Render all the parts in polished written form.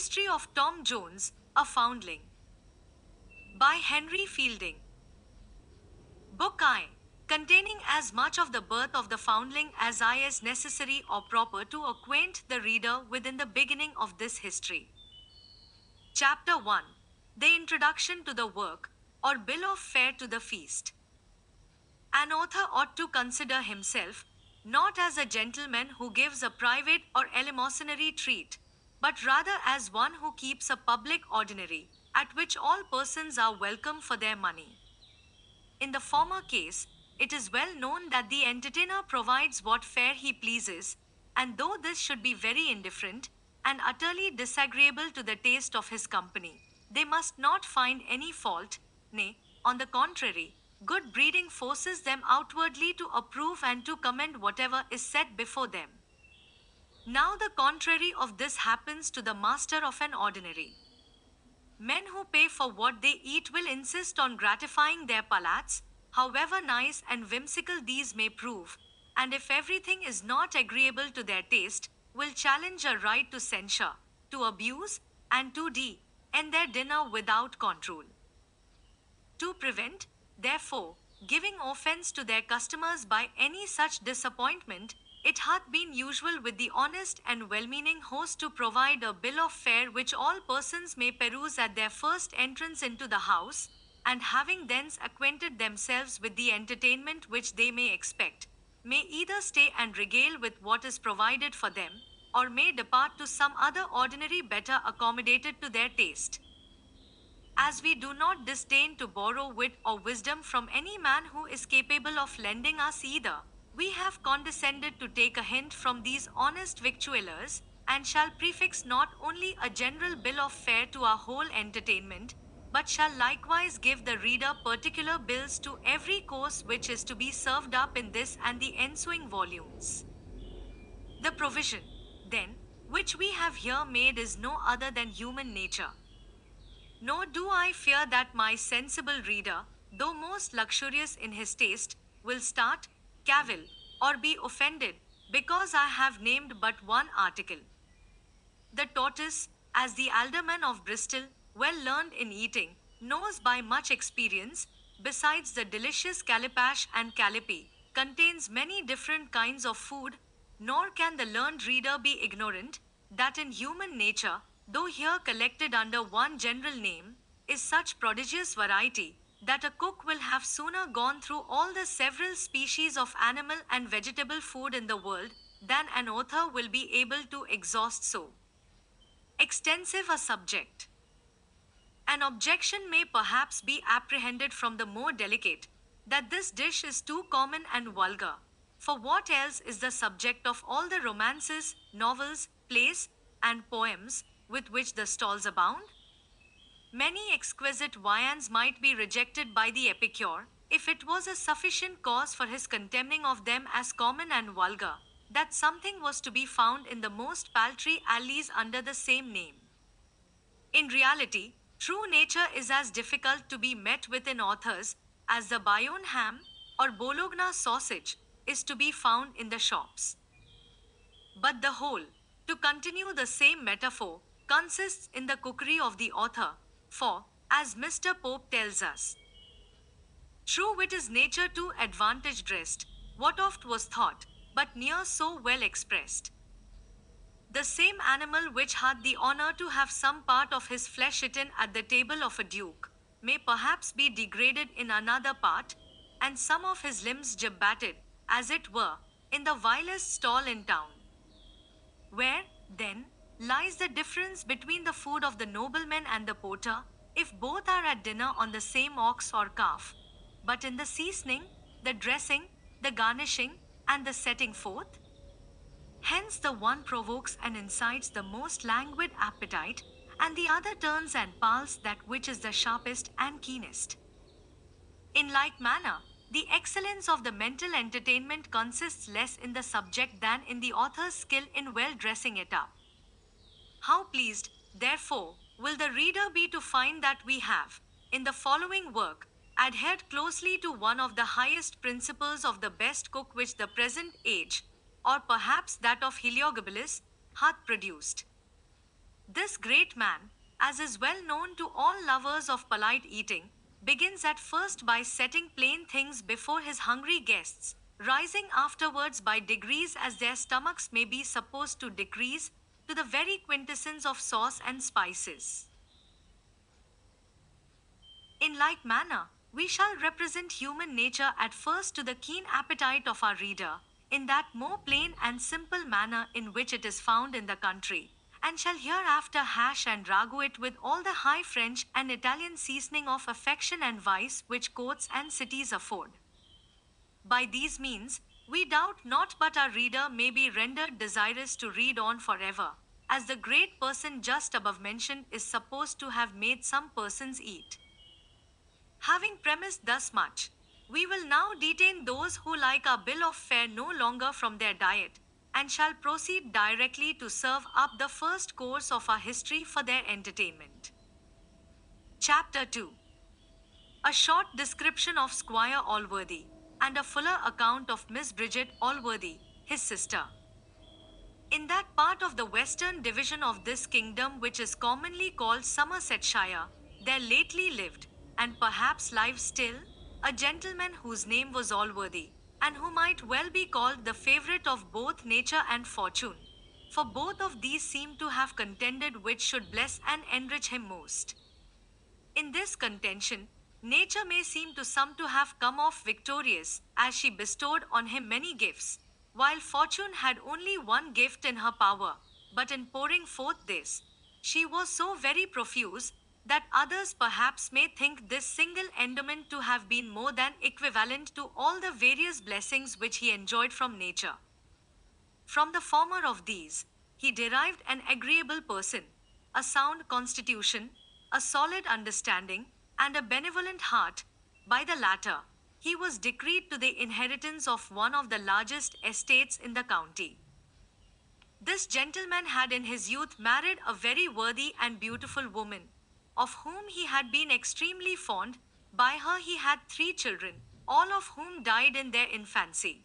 History of Tom Jones, a Foundling. By Henry Fielding. Book-1, containing as much of the birth of the foundling as is necessary or proper to acquaint the reader within the beginning of this history. Chapter 1. The Introduction to the Work, or Bill of Fare to the Feast. An author ought to consider himself, not as a gentleman who gives a private or eleemosynary treat, but rather as one who keeps a public ordinary, at which all persons are welcome for their money. In the former case, it is well known that the entertainer provides what fare he pleases, and though this should be very indifferent, and utterly disagreeable to the taste of his company, they must not find any fault, nay, on the contrary, good breeding forces them outwardly to approve and to commend whatever is set before them. Now the contrary of this happens to the master of an ordinary. Men who pay for what they eat will insist on gratifying their palates, however nice and whimsical these may prove, and if everything is not agreeable to their taste, will challenge a right to censure, to abuse, and to end their dinner without control. To prevent, therefore, giving offense to their customers by any such disappointment, it hath been usual with the honest and well-meaning host to provide a bill of fare which all persons may peruse at their first entrance into the house, and having thence acquainted themselves with the entertainment which they may expect, may either stay and regale with what is provided for them, or may depart to some other ordinary better accommodated to their taste. As we do not disdain to borrow wit or wisdom from any man who is capable of lending us either, we have condescended to take a hint from these honest victuallers, and shall prefix not only a general bill of fare to our whole entertainment, but shall likewise give the reader particular bills to every course which is to be served up in this and the ensuing volumes. The provision, then, which we have here made is no other than human nature. Nor do I fear that my sensible reader, though most luxurious in his taste, will start, cavil, or be offended, because I have named but one article. The tortoise, as the alderman of Bristol, well learned in eating, knows by much experience, besides the delicious calipash and callipee, contains many different kinds of food, nor can the learned reader be ignorant, that in human nature, though here collected under one general name, is such prodigious variety, that a cook will have sooner gone through all the several species of animal and vegetable food in the world, than an author will be able to exhaust so extensive a subject. An objection may perhaps be apprehended from the more delicate, that this dish is too common and vulgar, for what else is the subject of all the romances, novels, plays, and poems, with which the stalls abound? Many exquisite viands might be rejected by the epicure, if it was a sufficient cause for his contemning of them as common and vulgar, that something was to be found in the most paltry alleys under the same name. In reality, true nature is as difficult to be met with in authors, as the Bayonne ham, or Bologna sausage, is to be found in the shops. But the whole, to continue the same metaphor, consists in the cookery of the author, for, as Mr. Pope tells us, true wit is nature to advantage dressed, what oft was thought, but near so well expressed. The same animal which had the honor to have some part of his flesh eaten at the table of a duke, may perhaps be degraded in another part, and some of his limbs jabbated, as it were, in the vilest stall in town. Where, then, lies the difference between the food of the nobleman and the porter, if both are at dinner on the same ox or calf, but in the seasoning, the dressing, the garnishing, and the setting forth? Hence the one provokes and incites the most languid appetite, and the other turns and palls that which is the sharpest and keenest. In like manner, the excellence of the mental entertainment consists less in the subject than in the author's skill in well dressing it up. How pleased, therefore, will the reader be to find that we have, in the following work, adhered closely to one of the highest principles of the best cook which the present age, or perhaps that of Heliogabalus, hath produced. This great man, as is well known to all lovers of polite eating, begins at first by setting plain things before his hungry guests, rising afterwards by degrees as their stomachs may be supposed to decrease, to the very quintessence of sauce and spices. In like manner, we shall represent human nature at first to the keen appetite of our reader, in that more plain and simple manner in which it is found in the country, and shall hereafter hash and ragu it with all the high French and Italian seasoning of affection and vice which courts and cities afford. By these means, we doubt not but our reader may be rendered desirous to read on forever, as the great person just above mentioned is supposed to have made some persons eat. Having premised thus much, we will now detain those who like our bill of fare no longer from their diet, and shall proceed directly to serve up the first course of our history for their entertainment. Chapter 2. A short description of Squire Allworthy, and a fuller account of Miss Bridget Allworthy, his sister. In that part of the western division of this kingdom which is commonly called Somersetshire, there lately lived, and perhaps lives still, a gentleman whose name was Allworthy, and who might well be called the favourite of both nature and fortune, for both of these seem to have contended which should bless and enrich him most. In this contention, nature may seem to some to have come off victorious, as she bestowed on him many gifts, while fortune had only one gift in her power, but in pouring forth this, she was so very profuse, that others perhaps may think this single endowment to have been more than equivalent to all the various blessings which he enjoyed from nature. From the former of these, he derived an agreeable person, a sound constitution, a solid understanding, and a benevolent heart. By the latter, he was decreed to the inheritance of one of the largest estates in the county. This gentleman had in his youth married a very worthy and beautiful woman, of whom he had been extremely fond. By her he had 3 children, all of whom died in their infancy.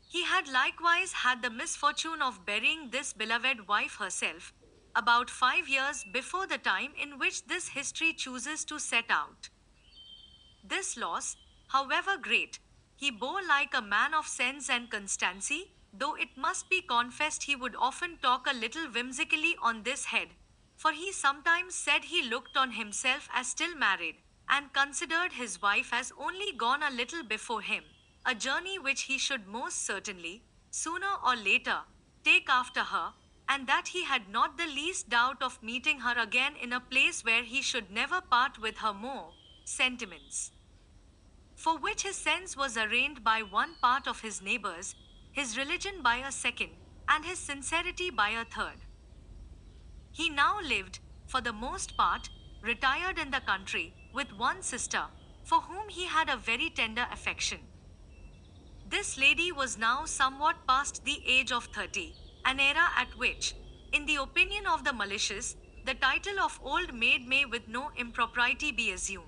He had likewise had the misfortune of burying this beloved wife herself, about 5 years before the time in which this history chooses to set out. This loss, however great, he bore like a man of sense and constancy, though it must be confessed he would often talk a little whimsically on this head, for he sometimes said he looked on himself as still married, and considered his wife as only gone a little before him, a journey which he should most certainly, sooner or later, take after her, and that he had not the least doubt of meeting her again in a place where he should never part with her more sentiments, for which his sense was arraigned by one part of his neighbors, his religion by a second, and his sincerity by a third. He now lived, for the most part, retired in the country, with one sister, for whom he had a very tender affection. This lady was now somewhat past the age of 30, an era at which, in the opinion of the malicious, the title of old maid may with no impropriety be assumed.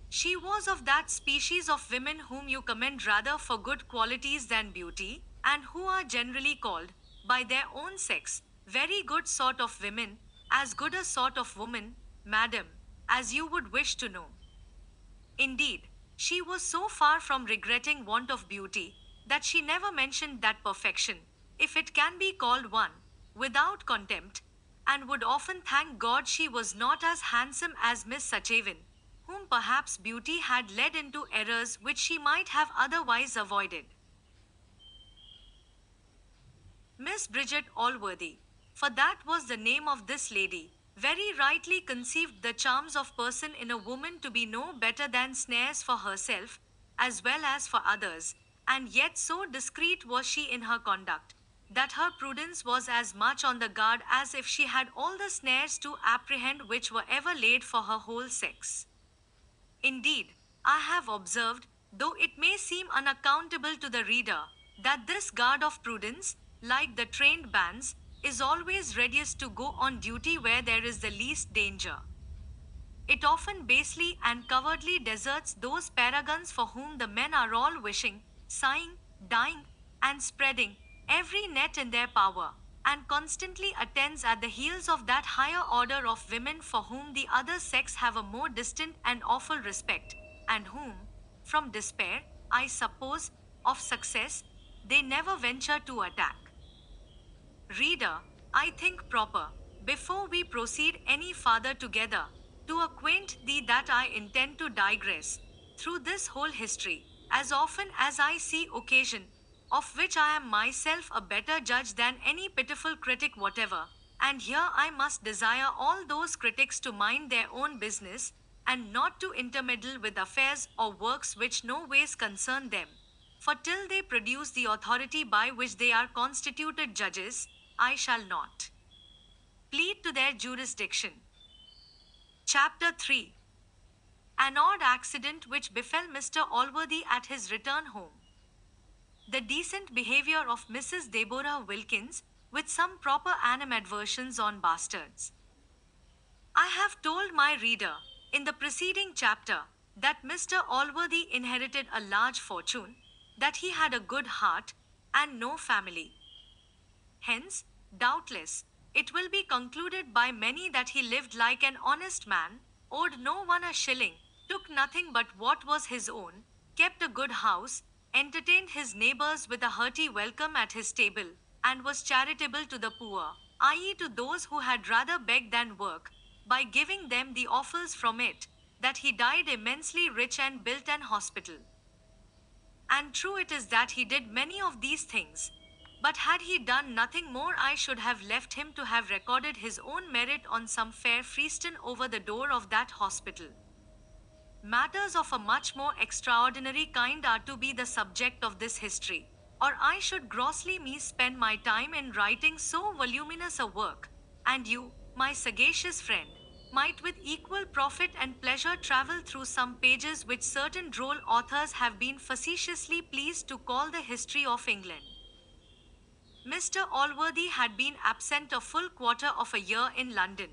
She was of that species of women whom you commend rather for good qualities than beauty, and who are generally called, by their own sex, very good sort of women, as good a sort of woman, madam, as you would wish to know. Indeed, she was so far from regretting want of beauty, that she never mentioned that perfection, if it can be called one, without contempt, and would often thank God she was not as handsome as Miss Sachevan, whom perhaps beauty had led into errors which she might have otherwise avoided. Miss Bridget Allworthy, for that was the name of this lady, very rightly conceived the charms of person in a woman to be no better than snares for herself, as well as for others, and yet so discreet was she in her conduct, that her prudence was as much on the guard as if she had all the snares to apprehend which were ever laid for her whole sex. Indeed, I have observed, though it may seem unaccountable to the reader, that this guard of prudence, like the trained bands, is always readiest to go on duty where there is the least danger. It often basely and cowardly deserts those paragons for whom the men are all wishing, sighing, dying, and spreading every net in their power, and constantly attends at the heels of that higher order of women for whom the other sex have a more distant and awful respect, and whom, from despair, I suppose, of success, they never venture to attack. Reader, I think proper, before we proceed any farther together, to acquaint thee that I intend to digress through this whole history, as often as I see occasion, of which I am myself a better judge than any pitiful critic whatever, and here I must desire all those critics to mind their own business, and not to intermeddle with affairs or works which no ways concern them. For till they produce the authority by which they are constituted judges, I shall not plead to their jurisdiction. Chapter 3. An odd accident which befell Mr. Allworthy at his return home. The decent behavior of Mrs. Deborah Wilkins, with some proper animadversions on bastards. I have told my reader, in the preceding chapter, that Mr. Allworthy inherited a large fortune, that he had a good heart, and no family. Hence, doubtless, it will be concluded by many that he lived like an honest man, owed no one a shilling, took nothing but what was his own, kept a good house, entertained his neighbors with a hearty welcome at his table, and was charitable to the poor, i.e., to those who had rather beg than work, by giving them the offals from it, that he died immensely rich and built an hospital. And true it is that he did many of these things. But had he done nothing more, I should have left him to have recorded his own merit on some fair freeston over the door of that hospital. Matters of a much more extraordinary kind are to be the subject of this history, or I should grossly misspend my time in writing so voluminous a work, and you, my sagacious friend, might with equal profit and pleasure travel through some pages which certain droll authors have been facetiously pleased to call the history of England. Mr. Allworthy had been absent a full quarter of a year in London,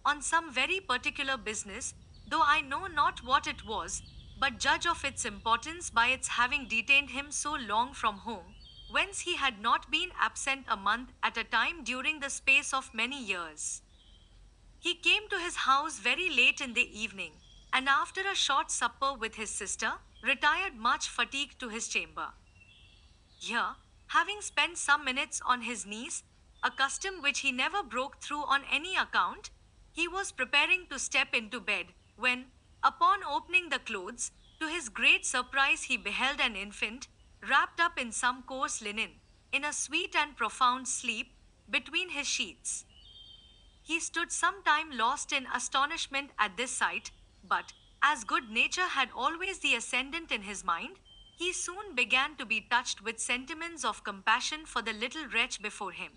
on some very particular business, though I know not what it was, but judge of its importance by its having detained him so long from home, whence he had not been absent a month at a time during the space of many years. He came to his house very late in the evening, and after a short supper with his sister, retired much fatigued to his chamber. Here, having spent some minutes on his knees, a custom which he never broke through on any account, he was preparing to step into bed, when, upon opening the clothes, to his great surprise he beheld an infant, wrapped up in some coarse linen, in a sweet and profound sleep, between his sheets. He stood some time lost in astonishment at this sight, but, as good nature had always the ascendant in his mind, he soon began to be touched with sentiments of compassion for the little wretch before him.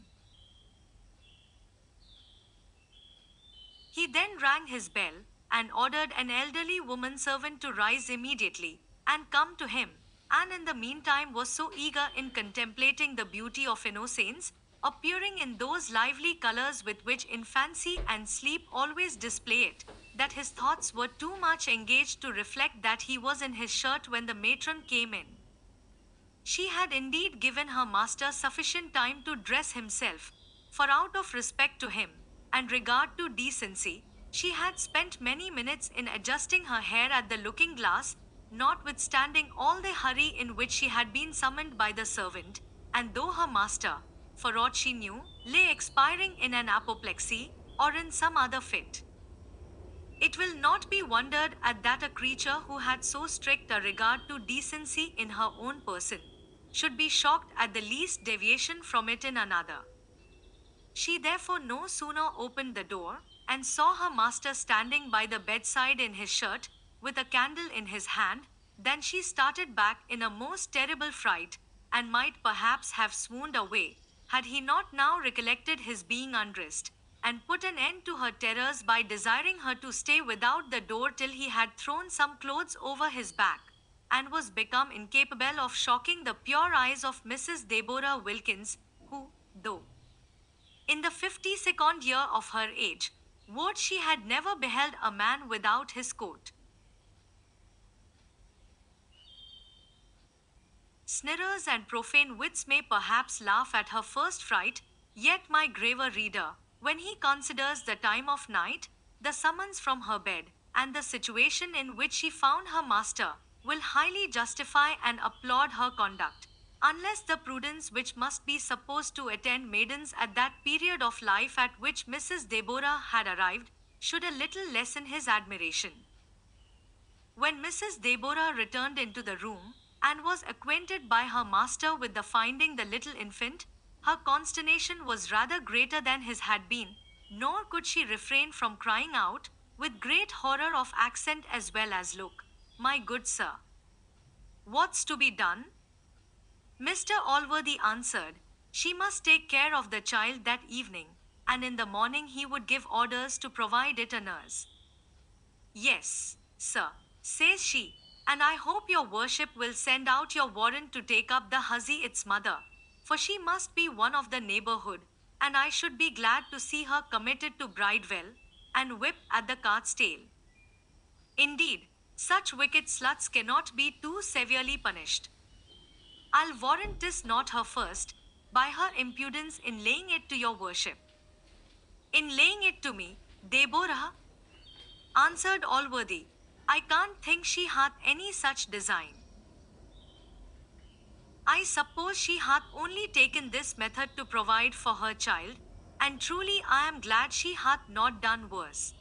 He then rang his bell, and ordered an elderly woman servant to rise immediately, and come to him, and in the meantime was so eager in contemplating the beauty of innocence, appearing in those lively colors with which infancy and sleep always display it, that his thoughts were too much engaged to reflect that he was in his shirt when the matron came in. She had indeed given her master sufficient time to dress himself, for out of respect to him, and regard to decency, she had spent many minutes in adjusting her hair at the looking glass, notwithstanding all the hurry in which she had been summoned by the servant, and though her master, for aught she knew, lay expiring in an apoplexy, or in some other fit. It will not be wondered at that a creature who had so strict a regard to decency in her own person, should be shocked at the least deviation from it in another. She therefore no sooner opened the door, and saw her master standing by the bedside in his shirt, with a candle in his hand, than she started back in a most terrible fright, and might perhaps have swooned away, had he not now recollected his being undressed, and put an end to her terrors by desiring her to stay without the door till he had thrown some clothes over his back, and was become incapable of shocking the pure eyes of Mrs. Deborah Wilkins, who, though in the 52nd year of her age, vowed she had never beheld a man without his coat. Sneerers and profane wits may perhaps laugh at her first fright, Yet, my graver reader, when he considers the time of night, the summons from her bed, and the situation in which she found her master, will highly justify and applaud her conduct, unless the prudence which must be supposed to attend maidens at that period of life at which Mrs. Deborah had arrived, should a little lessen his admiration. When Mrs. Deborah returned into the room, and was acquainted by her master with the finding the little infant, her consternation was rather greater than his had been, nor could she refrain from crying out, with great horror of accent as well as look, "My good sir, what's to be done?" Mr. Allworthy answered, she must take care of the child that evening, and in the morning he would give orders to provide it a nurse. "Yes, sir," says she, "and I hope your worship will send out your warrant to take up the hussy its mother, for she must be one of the neighborhood, and I should be glad to see her committed to Bridewell, and whipped at the cart's tail. Indeed, such wicked sluts cannot be too severely punished. I'll warrant 'tis not her first, by her impudence in laying it to your worship." "In laying it to me, Deborah?" answered Allworthy. "I can't think she hath any such design. I suppose she hath only taken this method to provide for her child, and truly I am glad she hath not done worse."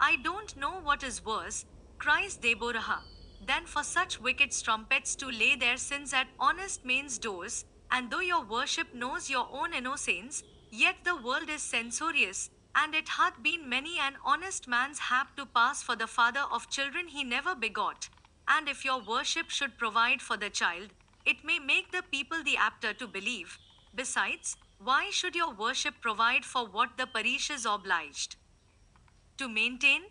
"I don't know what is worse," cries Deborah, "than for such wicked strumpets to lay their sins at honest men's doors, and though your worship knows your own innocence, yet the world is censorious, and it hath been many an honest man's hap to pass for the father of children he never begot, and if your worship should provide for the child, it may make the people the apter to believe. Besides, why should your worship provide for what the parish is obliged to maintain?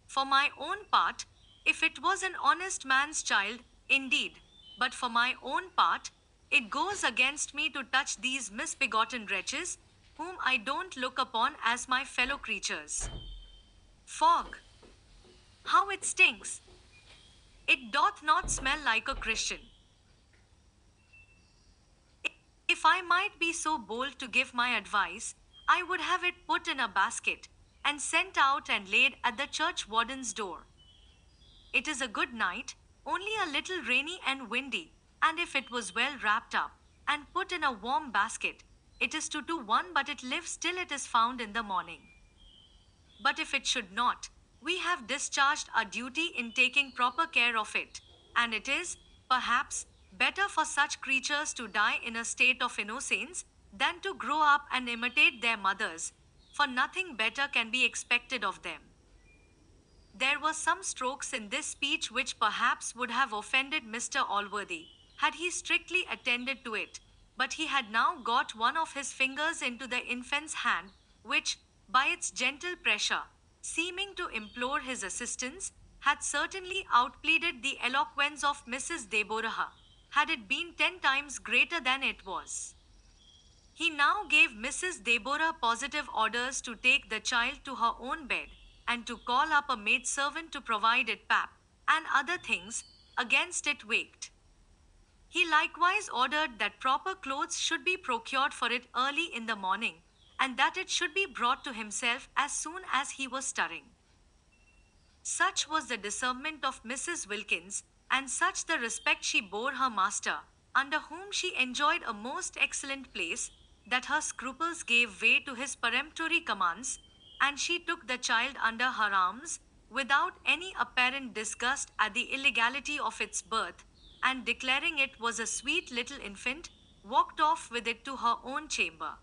For my own part, if it was an honest man's child, indeed, but for my own part, it goes against me to touch these misbegotten wretches, whom I don't look upon as my fellow creatures. Fog! How it stinks! It doth not smell like a Christian. If I might be so bold to give my advice, I would have it put in a basket, and sent out and laid at the churchwarden's door. It is a good night, only a little rainy and windy, and if it was well wrapped up, and put in a warm basket, it is 2 to 1, but it lives till it is found in the morning. But if it should not, we have discharged our duty in taking proper care of it, and it is, perhaps, better for such creatures to die in a state of innocence, than to grow up and imitate their mothers, for nothing better can be expected of them." There were some strokes in this speech which perhaps would have offended Mr. Allworthy, had he strictly attended to it, but he had now got one of his fingers into the infant's hand, which, by its gentle pressure, seeming to implore his assistance, had certainly outpleaded the eloquence of Mrs. Deborah, had it been 10 times greater than it was. He now gave Mrs. Deborah positive orders to take the child to her own bed, and to call up a maidservant to provide it pap, and other things, against it waked. He likewise ordered that proper clothes should be procured for it early in the morning, and that it should be brought to himself as soon as he was stirring. Such was the discernment of Mrs. Wilkins, and such the respect she bore her master, under whom she enjoyed a most excellent place, that her scruples gave way to his peremptory commands, and she took the child under her arms, without any apparent disgust at the illegality of its birth, and declaring it was a sweet little infant, walked off with it to her own chamber.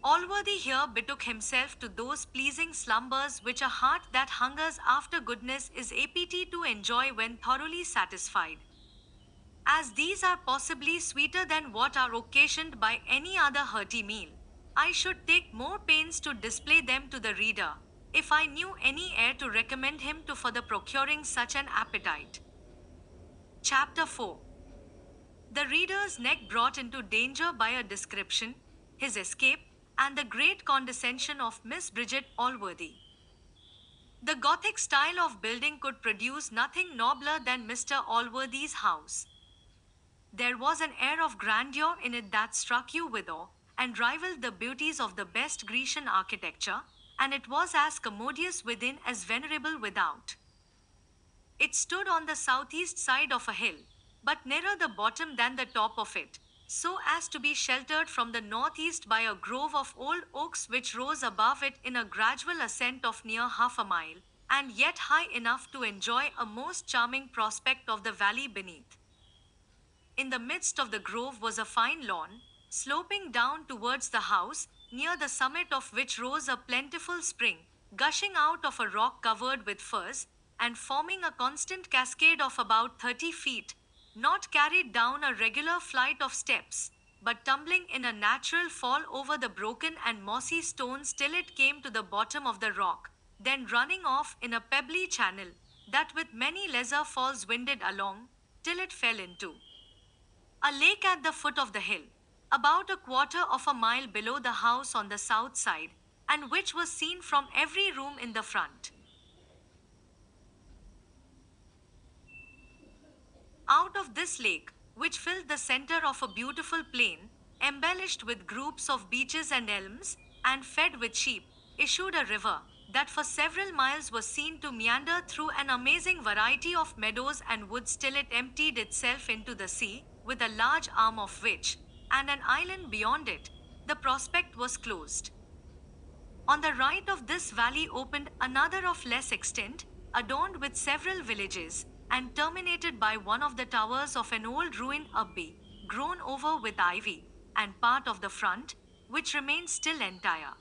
Allworthy here betook himself to those pleasing slumbers which a heart that hungers after goodness is apt to enjoy when thoroughly satisfied. As these are possibly sweeter than what are occasioned by any other hearty meal, I should take more pains to display them to the reader, if I knew any heir to recommend him to for the procuring such an appetite. Chapter 4. The reader's neck brought into danger by a description, his escape, and the great condescension of Miss Bridget Allworthy. The Gothic style of building could produce nothing nobler than Mr. Allworthy's house. There was an air of grandeur in it that struck you with awe, and rivaled the beauties of the best Grecian architecture, and it was as commodious within as venerable without. It stood on the southeast side of a hill, but nearer the bottom than the top of it, so as to be sheltered from the northeast by a grove of old oaks which rose above it in a gradual ascent of near half a mile, and yet high enough to enjoy a most charming prospect of the valley beneath. In the midst of the grove was a fine lawn, sloping down towards the house, near the summit of which rose a plentiful spring, gushing out of a rock covered with firs, and forming a constant cascade of about 30 feet, not carried down a regular flight of steps, but tumbling in a natural fall over the broken and mossy stones till it came to the bottom of the rock, then running off in a pebbly channel, that with many lesser falls winded along, till it fell into a lake at the foot of the hill, about a quarter of a mile below the house on the south side, and which was seen from every room in the front. Out of this lake, which filled the center of a beautiful plain, embellished with groups of beeches and elms, and fed with sheep, issued a river that for several miles was seen to meander through an amazing variety of meadows and woods till it emptied itself into the sea, with a large arm of which, and an island beyond it, the prospect was closed. On the right of this valley opened another of less extent, adorned with several villages, and terminated by one of the towers of an old ruined abbey, grown over with ivy, and part of the front, which remained still entire.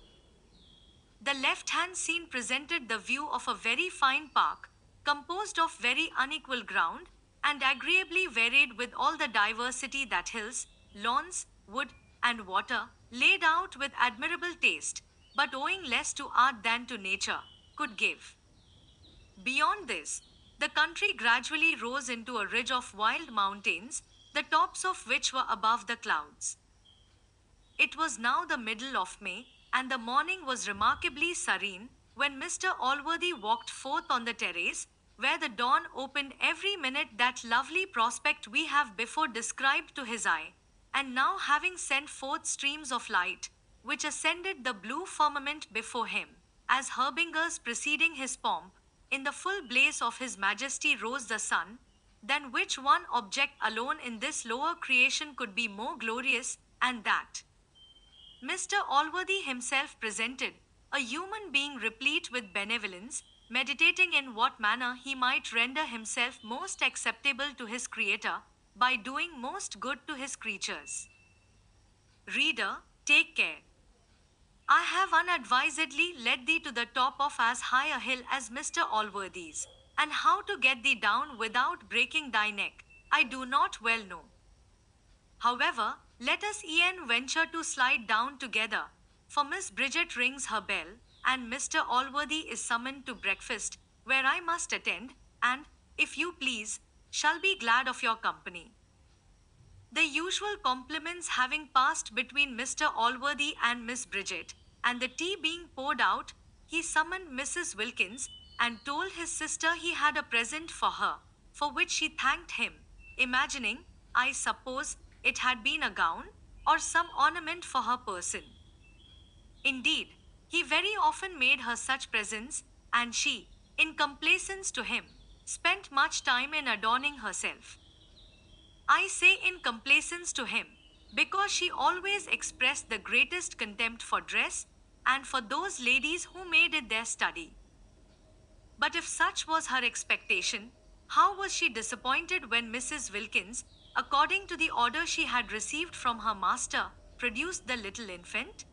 The left-hand scene presented the view of a very fine park, composed of very unequal ground, and agreeably varied with all the diversity that hills, lawns, wood, and water, laid out with admirable taste, but owing less to art than to nature, could give. Beyond this, the country gradually rose into a ridge of wild mountains, the tops of which were above the clouds. It was now the middle of May, and the morning was remarkably serene, when Mr. Allworthy walked forth on the terrace, where the dawn opened every minute that lovely prospect we have before described to his eye, and now having sent forth streams of light, which ascended the blue firmament before him, as harbingers preceding his pomp, in the full blaze of his majesty rose the sun, than which one object alone in this lower creation could be more glorious, and that Mr. Allworthy himself presented, a human being replete with benevolence, meditating in what manner he might render himself most acceptable to his Creator, by doing most good to his creatures. Reader, take care. I have unadvisedly led thee to the top of as high a hill as Mr. Allworthy's, and how to get thee down without breaking thy neck, I do not well know. However, let us e'en venture to slide down together, for Miss Bridget rings her bell, and Mr. Allworthy is summoned to breakfast, where I must attend, and, if you please, shall be glad of your company. The usual compliments having passed between Mr. Allworthy and Miss Bridget, and the tea being poured out, he summoned Mrs. Wilkins, and told his sister he had a present for her, for which she thanked him, imagining, I suppose, it had been a gown, or some ornament for her person. Indeed, he very often made her such presents, and she, in complaisance to him, spent much time in adorning herself. I say in complaisance to him, because she always expressed the greatest contempt for dress, and for those ladies who made it their study. But if such was her expectation, how was she disappointed when Mrs. Wilkins, according to the order she had received from her master, produced the little infant?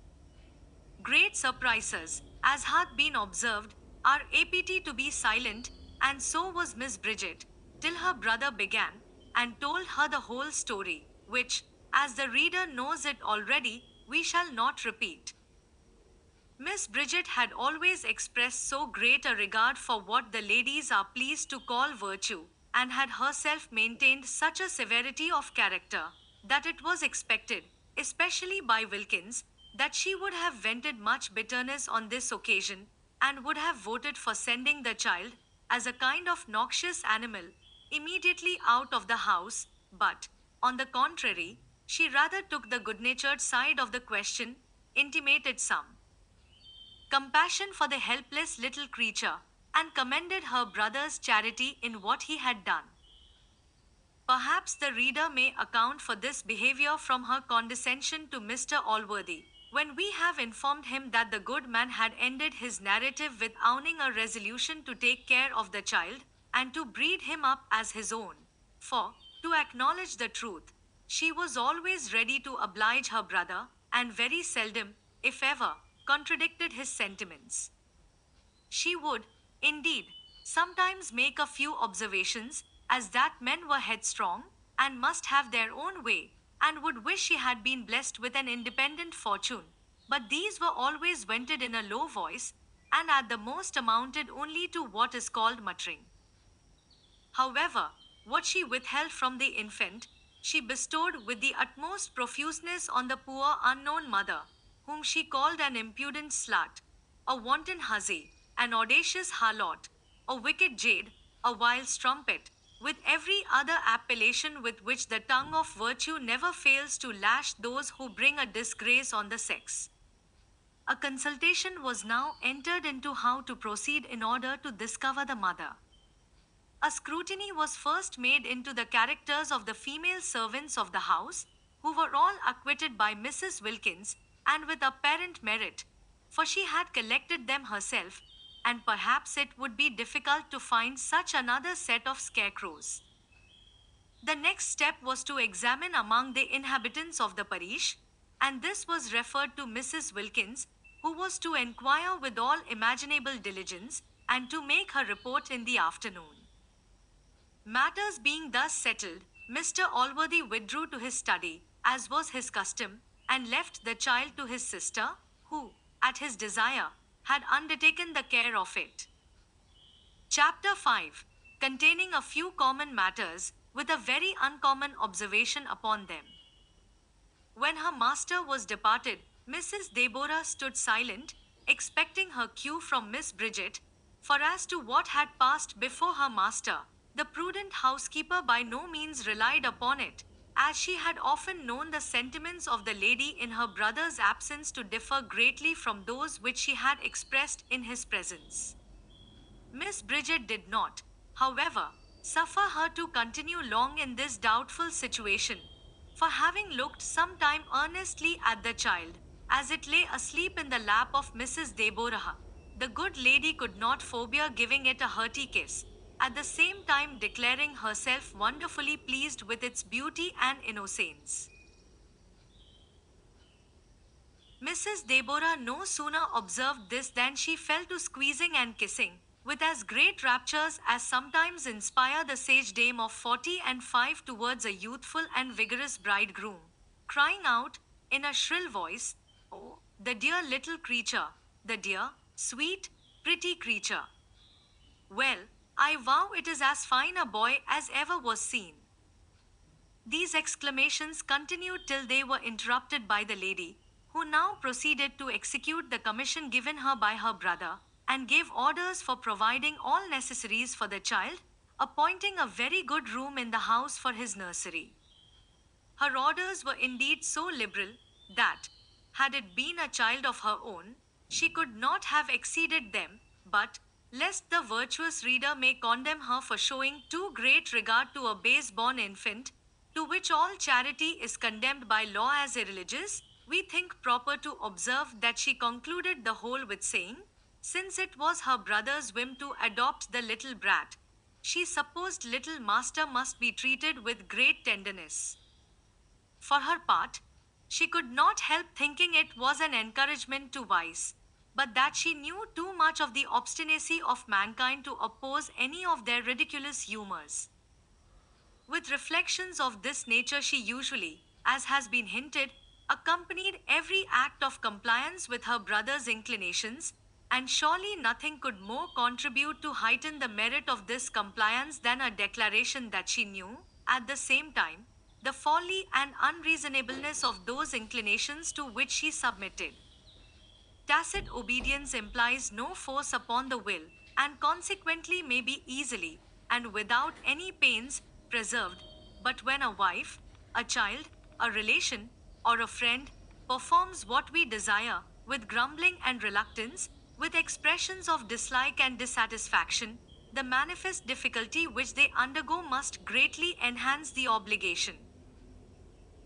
Great surprises, as hath been observed, are apt to be silent, and so was Miss Bridget, till her brother began, and told her the whole story, which, as the reader knows it already, we shall not repeat. Miss Bridget had always expressed so great a regard for what the ladies are pleased to call virtue, and had herself maintained such a severity of character, that it was expected, especially by Wilkins, that she would have vented much bitterness on this occasion, and would have voted for sending the child, as a kind of noxious animal, immediately out of the house, but, on the contrary, She rather took the good natured side of the question, intimated some compassion for the helpless little creature, and commended her brother's charity in what he had done. Perhaps the reader may account for this behavior from her condescension to Mr. Allworthy, when we have informed him that the good man had ended his narrative with owning a resolution to take care of the child, and to breed him up as his own. For, to acknowledge the truth, she was always ready to oblige her brother, and very seldom, if ever, contradicted his sentiments. She would, indeed, sometimes make a few observations, as that men were headstrong, and must have their own way, and would wish she had been blessed with an independent fortune. But these were always vented in a low voice, and at the most amounted only to what is called muttering. However, what she withheld from the infant, she bestowed with the utmost profuseness on the poor unknown mother, whom she called an impudent slut, a wanton hussy, an audacious harlot, a wicked jade, a vile strumpet, with every other appellation with which the tongue of virtue never fails to lash those who bring a disgrace on the sex. A consultation was now entered into how to proceed in order to discover the mother. A scrutiny was first made into the characters of the female servants of the house, who were all acquitted by Mrs. Wilkins, and with apparent merit, for she had collected them herself, and perhaps it would be difficult to find such another set of scarecrows. The next step was to examine among the inhabitants of the parish, and this was referred to Mrs. Wilkins, who was to enquire with all imaginable diligence, and to make her report in the afternoon. Matters being thus settled, Mr. Allworthy withdrew to his study, as was his custom, and left the child to his sister, who, at his desire, had undertaken the care of it. Chapter 5, containing a few common matters, with a very uncommon observation upon them. When her master was departed, Mrs. Deborah stood silent, expecting her cue from Miss Bridget, for as to what had passed before her master, the prudent housekeeper by no means relied upon it, as she had often known the sentiments of the lady in her brother's absence to differ greatly from those which she had expressed in his presence. Miss Bridget did not, however, suffer her to continue long in this doubtful situation, for having looked some time earnestly at the child, as it lay asleep in the lap of Mrs. Deborah, the good lady could not forbear giving it a hearty kiss, at the same time declaring herself wonderfully pleased with its beauty and innocence. Mrs. Deborah no sooner observed this than she fell to squeezing and kissing, with as great raptures as sometimes inspire the sage dame of 45 towards a youthful and vigorous bridegroom, crying out, in a shrill voice, "Oh, the dear little creature, the dear, sweet, pretty creature! Well, I vow it is as fine a boy as ever was seen." These exclamations continued till they were interrupted by the lady, who now proceeded to execute the commission given her by her brother, and gave orders for providing all necessaries for the child, appointing a very good room in the house for his nursery. Her orders were indeed so liberal, that, had it been a child of her own, she could not have exceeded them, but, lest the virtuous reader may condemn her for showing too great regard to a base-born infant, to which all charity is condemned by law as irreligious, we think proper to observe that she concluded the whole with saying, since it was her brother's whim to adopt the little brat, she supposed little master must be treated with great tenderness. For her part, she could not help thinking it was an encouragement to vice, but that she knew too much of the obstinacy of mankind to oppose any of their ridiculous humors. With reflections of this nature, she usually, as has been hinted, accompanied every act of compliance with her brother's inclinations, and surely nothing could more contribute to heighten the merit of this compliance than a declaration that she knew, at the same time, the folly and unreasonableness of those inclinations to which she submitted. Tacit obedience implies no force upon the will, and consequently may be easily, and without any pains, preserved, but when a wife, a child, a relation, or a friend, performs what we desire, with grumbling and reluctance, with expressions of dislike and dissatisfaction, the manifest difficulty which they undergo must greatly enhance the obligation.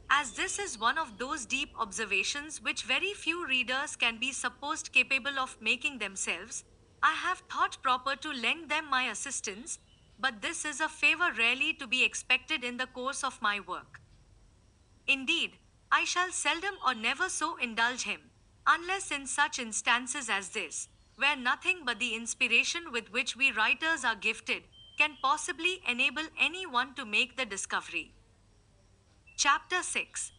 As this is one of those deep observations which very few readers can be supposed capable of making themselves, I have thought proper to lend them my assistance, but this is a favor rarely to be expected in the course of my work. Indeed, I shall seldom or never so indulge him, unless in such instances as this, where nothing but the inspiration with which we writers are gifted can possibly enable any one to make the discovery. Chapter 6.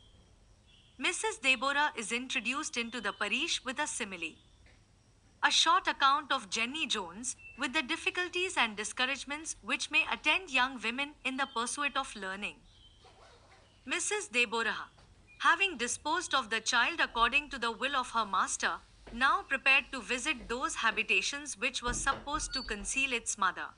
Mrs. Deborah is introduced into the parish with a simile. A short account of Jenny Jones, with the difficulties and discouragements which may attend young women in the pursuit of learning. Mrs. Deborah, having disposed of the child according to the will of her master, now prepared to visit those habitations which were supposed to conceal its mother.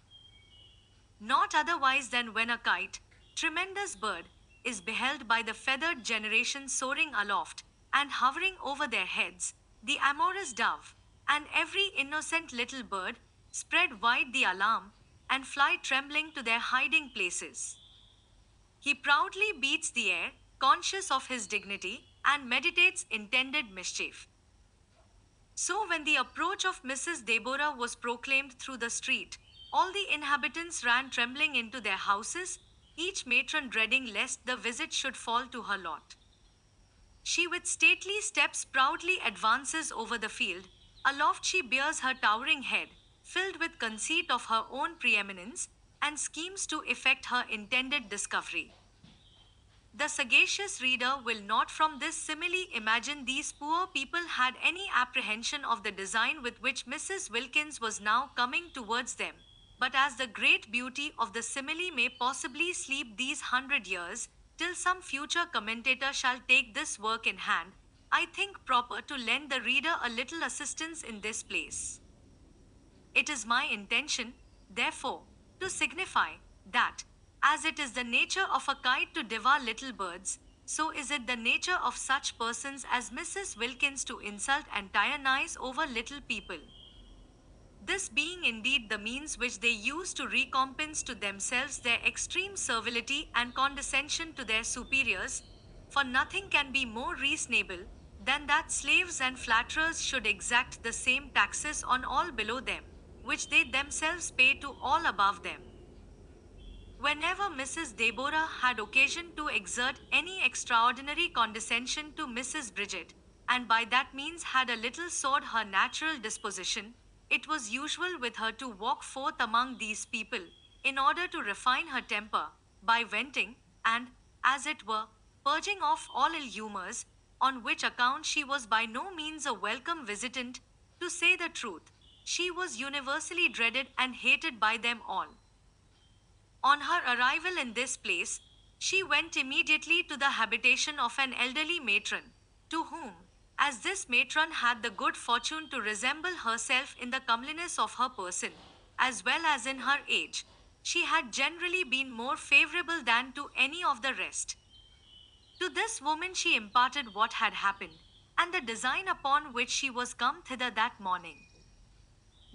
Not otherwise than when a kite, tremendous bird, is beheld by the feathered generation soaring aloft, and hovering over their heads, the amorous dove, and every innocent little bird, spread wide the alarm, and fly trembling to their hiding places. He proudly beats the air, conscious of his dignity, and meditates intended mischief. So when the approach of Mrs. Deborah was proclaimed through the street, all the inhabitants ran trembling into their houses, each matron dreading lest the visit should fall to her lot. She with stately steps proudly advances over the field, aloft she bears her towering head, filled with conceit of her own preeminence, and schemes to effect her intended discovery. The sagacious reader will not from this simile imagine these poor people had any apprehension of the design with which Mrs. Wilkins was now coming towards them, but as the great beauty of the simile may possibly sleep these 100 years, till some future commentator shall take this work in hand, I think proper to lend the reader a little assistance in this place. It is my intention, therefore, to signify that, as it is the nature of a kite to devour little birds, so is it the nature of such persons as Mrs. Wilkins to insult and tyrannize over little people. This being indeed the means which they use to recompense to themselves their extreme servility and condescension to their superiors, for nothing can be more reasonable than that slaves and flatterers should exact the same taxes on all below them, which they themselves pay to all above them. Whenever Mrs. Deborah had occasion to exert any extraordinary condescension to Mrs. Bridget, and by that means had a little soared her natural disposition, it was usual with her to walk forth among these people, in order to refine her temper, by venting, and, as it were, purging off all ill humours, on which account she was by no means a welcome visitant. To say the truth, she was universally dreaded and hated by them all. On her arrival in this place, she went immediately to the habitation of an elderly matron, to whom, as this matron had the good fortune to resemble herself in the comeliness of her person, as well as in her age, she had generally been more favorable than to any of the rest. To this woman she imparted what had happened, and the design upon which she was come thither that morning.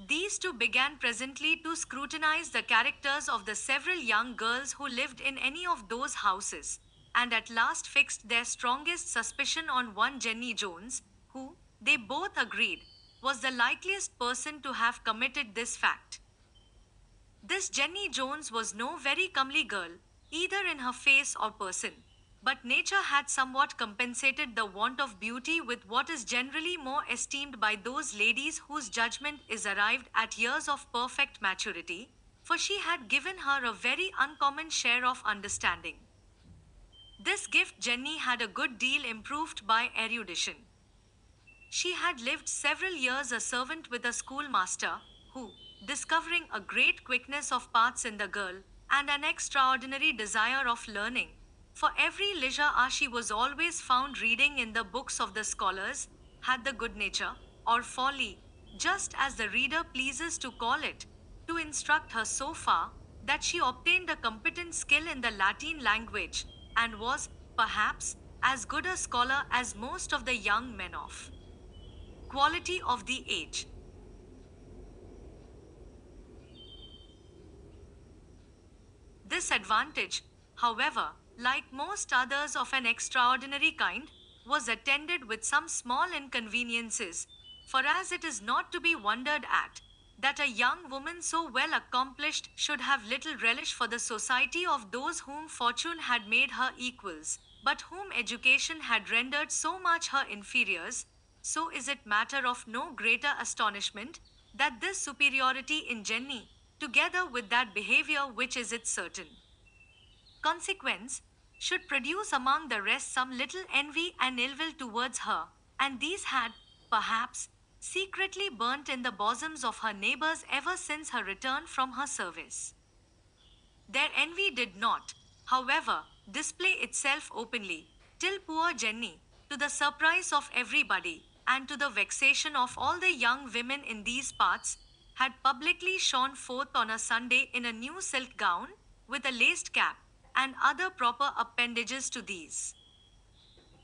These two began presently to scrutinize the characters of the several young girls who lived in any of those houses, and at last fixed their strongest suspicion on one Jenny Jones, who, they both agreed, was the likeliest person to have committed this fact. This Jenny Jones was no very comely girl, either in her face or person, but nature had somewhat compensated the want of beauty with what is generally more esteemed by those ladies whose judgment is arrived at years of perfect maturity, for she had given her a very uncommon share of understanding. This gift Jenny had a good deal improved by erudition. She had lived several years a servant with a schoolmaster, who, discovering a great quickness of parts in the girl, and an extraordinary desire of learning, for every leisure hour she was always found reading in the books of the scholars, had the good nature, or folly, just as the reader pleases to call it, to instruct her so far, that she obtained a competent skill in the Latin language, and was, perhaps, as good a scholar as most of the young men of quality of the age. This advantage, however, like most others of an extraordinary kind, was attended with some small inconveniences, for as it is not to be wondered at, that a young woman so well accomplished should have little relish for the society of those whom fortune had made her equals, but whom education had rendered so much her inferiors, so is it matter of no greater astonishment that this superiority in Jenny, together with that behavior which is its certain consequence, should produce among the rest some little envy and ill will towards her, and these had, perhaps, secretly burnt in the bosoms of her neighbors ever since her return from her service. Their envy did not, however, display itself openly, till poor Jenny, to the surprise of everybody, and to the vexation of all the young women in these parts, had publicly shone forth on a Sunday in a new silk gown, with a laced cap, and other proper appendages to these.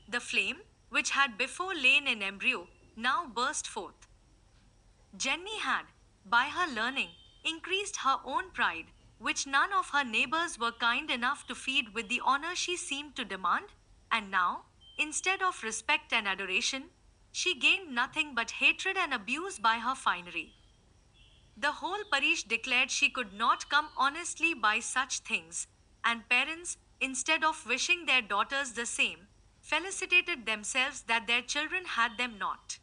The flame, which had before lain in embryo, now burst forth. Jenny had, by her learning, increased her own pride, which none of her neighbors were kind enough to feed with the honor she seemed to demand, and now, instead of respect and adoration, she gained nothing but hatred and abuse by her finery. The whole parish declared she could not come honestly by such things, and parents, instead of wishing their daughters the same, felicitated themselves that their children had them not.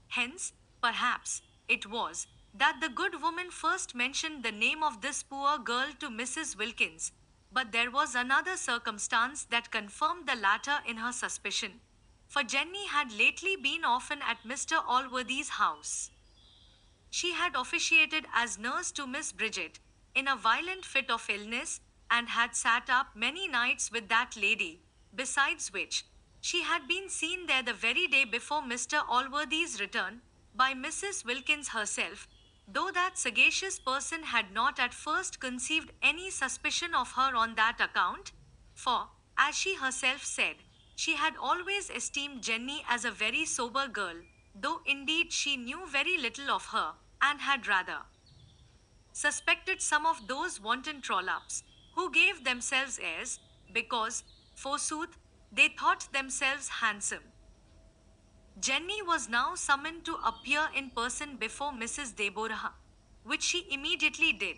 Hence, perhaps, it was that the good woman first mentioned the name of this poor girl to Mrs. Wilkins, but there was another circumstance that confirmed the latter in her suspicion, for Jenny had lately been often at Mr. Allworthy's house. She had officiated as nurse to Miss Bridget, in a violent fit of illness, and had sat up many nights with that lady, besides which, she had been seen there the very day before Mr. Allworthy's return, by Mrs. Wilkins herself, though that sagacious person had not at first conceived any suspicion of her on that account, for, as she herself said, she had always esteemed Jenny as a very sober girl, though indeed she knew very little of her, and had rather suspected some of those wanton trollops, who gave themselves airs, because, forsooth, they thought themselves handsome. Jenny was now summoned to appear in person before Mrs. Deborah, which she immediately did.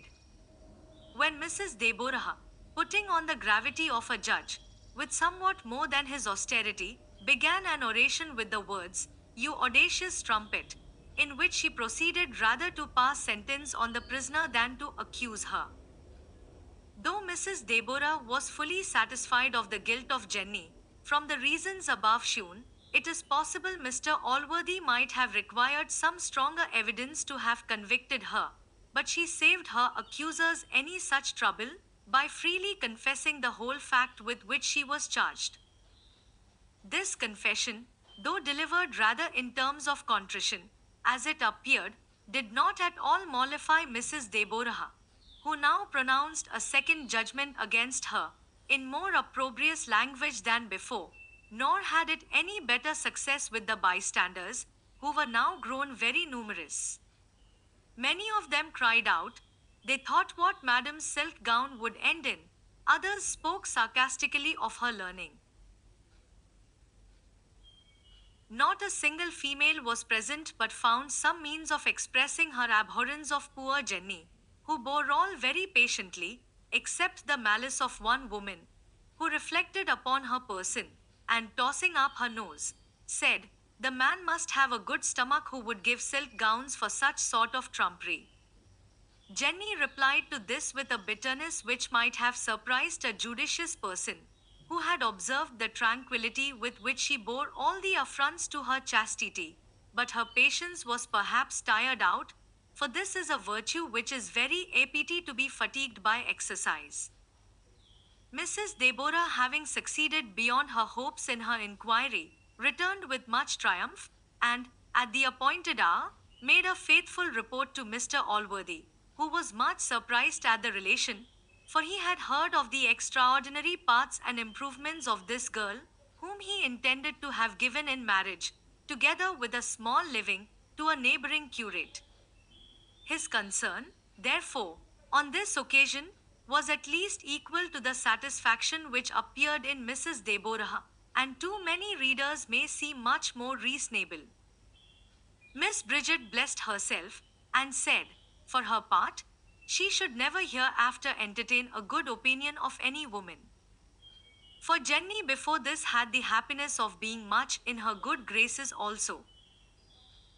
When Mrs. Deborah, putting on the gravity of a judge, with somewhat more than his austerity, began an oration with the words, "You audacious trumpet," in which she proceeded rather to pass sentence on the prisoner than to accuse her. Though Mrs. Deborah was fully satisfied of the guilt of Jenny, from the reasons above shewn, it is possible Mr. Allworthy might have required some stronger evidence to have convicted her, but she saved her accusers any such trouble by freely confessing the whole fact with which she was charged. This confession, though delivered rather in terms of contrition, as it appeared, did not at all mollify Mrs. Deborah, who now pronounced a second judgment against her, in more opprobrious language than before, nor had it any better success with the bystanders, who were now grown very numerous. Many of them cried out, they thought what Madam's silk gown would end in. Others spoke sarcastically of her learning. Not a single female was present but found some means of expressing her abhorrence of poor Jenny, who bore all very patiently, except the malice of one woman, who reflected upon her person, and tossing up her nose, said, the man must have a good stomach who would give silk gowns for such sort of trumpery. Jenny replied to this with a bitterness which might have surprised a judicious person, who had observed the tranquillity with which she bore all the affronts to her chastity, but her patience was perhaps tired out, for this is a virtue which is very apt to be fatigued by exercise. Mrs. Deborah, having succeeded beyond her hopes in her inquiry, returned with much triumph, and, at the appointed hour, made a faithful report to Mr. Allworthy, who was much surprised at the relation, for he had heard of the extraordinary parts and improvements of this girl, whom he intended to have given in marriage, together with a small living, to a neighboring curate. His concern, therefore, on this occasion, was at least equal to the satisfaction which appeared in Mrs. Deborah, and too many readers may seem much more reasonable. Miss Bridget blessed herself, and said, for her part, she should never hereafter entertain a good opinion of any woman. For Jenny before this had the happiness of being much in her good graces also.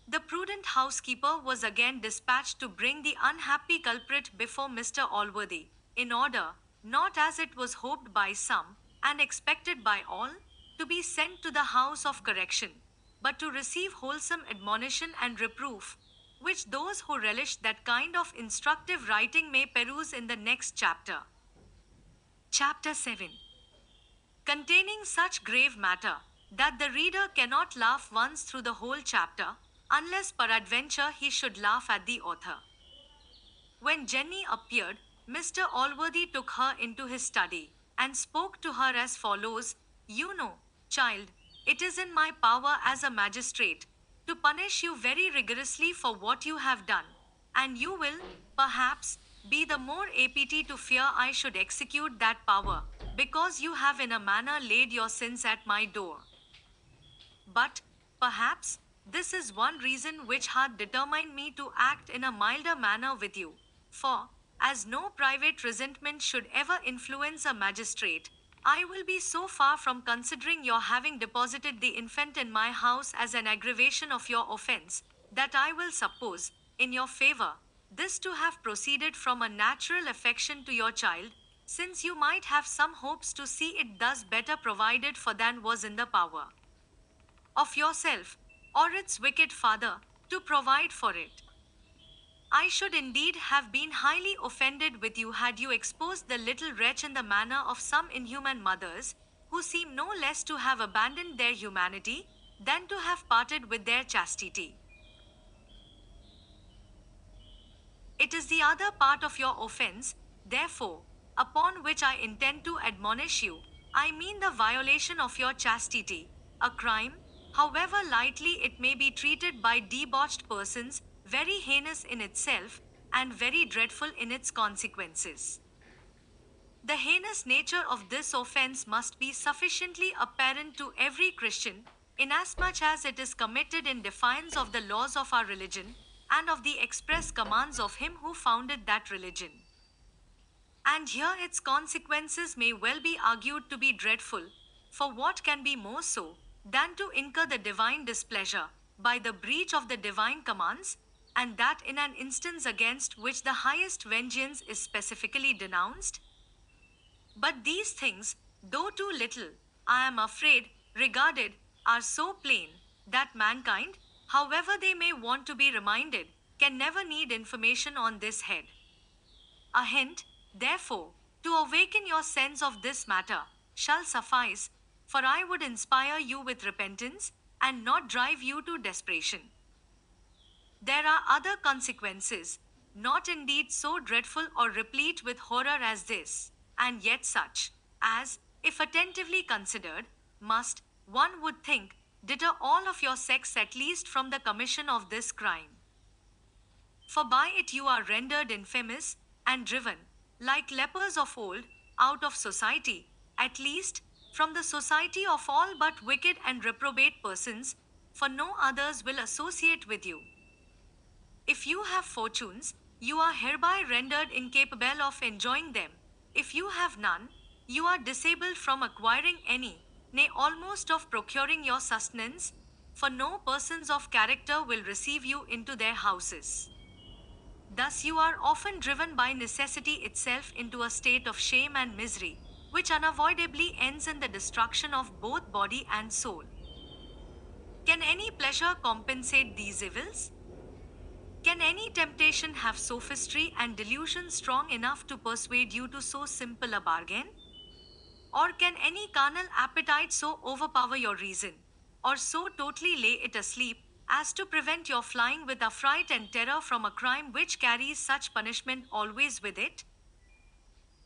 The prudent housekeeper was again dispatched to bring the unhappy culprit before Mr. Allworthy, in order, not as it was hoped by some, and expected by all, to be sent to the house of correction, but to receive wholesome admonition and reproof, which those who relish that kind of instructive writing may peruse in the next chapter. Chapter 7. Containing such grave matter, that the reader cannot laugh once through the whole chapter, unless peradventure he should laugh at the author. When Jenny appeared, Mr. Allworthy took her into his study, and spoke to her as follows: You know, child, it is in my power as a magistrate to punish you very rigorously for what you have done, and you will, perhaps, be the more apt to fear I should execute that power, because you have in a manner laid your sins at my door. But, perhaps, this is one reason which hath determined me to act in a milder manner with you. For, as no private resentment should ever influence a magistrate, I will be so far from considering your having deposited the infant in my house as an aggravation of your offense, that I will suppose, in your favor, this to have proceeded from a natural affection to your child, since you might have some hopes to see it thus better provided for than was in the power of yourself, or its wicked father, to provide for it. I should indeed have been highly offended with you had you exposed the little wretch in the manner of some inhuman mothers, who seem no less to have abandoned their humanity, than to have parted with their chastity. It is the other part of your offense, therefore, upon which I intend to admonish you. I mean the violation of your chastity, a crime, however lightly it may be treated by debauched persons, very heinous in itself, and very dreadful in its consequences. The heinous nature of this offense must be sufficiently apparent to every Christian, inasmuch as it is committed in defiance of the laws of our religion, and of the express commands of him who founded that religion. And here its consequences may well be argued to be dreadful, for what can be more so, than to incur the divine displeasure, by the breach of the divine commands, and that in an instance against which the highest vengeance is specifically denounced? But these things, though too little, I am afraid, regarded, are so plain, that mankind, however they may want to be reminded, can never need information on this head. A hint, therefore, to awaken your sense of this matter, shall suffice, for I would inspire you with repentance, and not drive you to desperation. There are other consequences, not indeed so dreadful or replete with horror as this, and yet such, as, if attentively considered, must, one would think, deter all of your sex at least from the commission of this crime. For by it you are rendered infamous, and driven, like lepers of old, out of society, at least, from the society of all but wicked and reprobate persons, for no others will associate with you. If you have fortunes, you are hereby rendered incapable of enjoying them. If you have none, you are disabled from acquiring any, nay, almost of procuring your sustenance, for no persons of character will receive you into their houses. Thus you are often driven by necessity itself into a state of shame and misery, which unavoidably ends in the destruction of both body and soul. Can any pleasure compensate these evils? Can any temptation have sophistry and delusion strong enough to persuade you to so simple a bargain? Or can any carnal appetite so overpower your reason, or so totally lay it asleep, as to prevent your flying with affright and terror from a crime which carries such punishment always with it?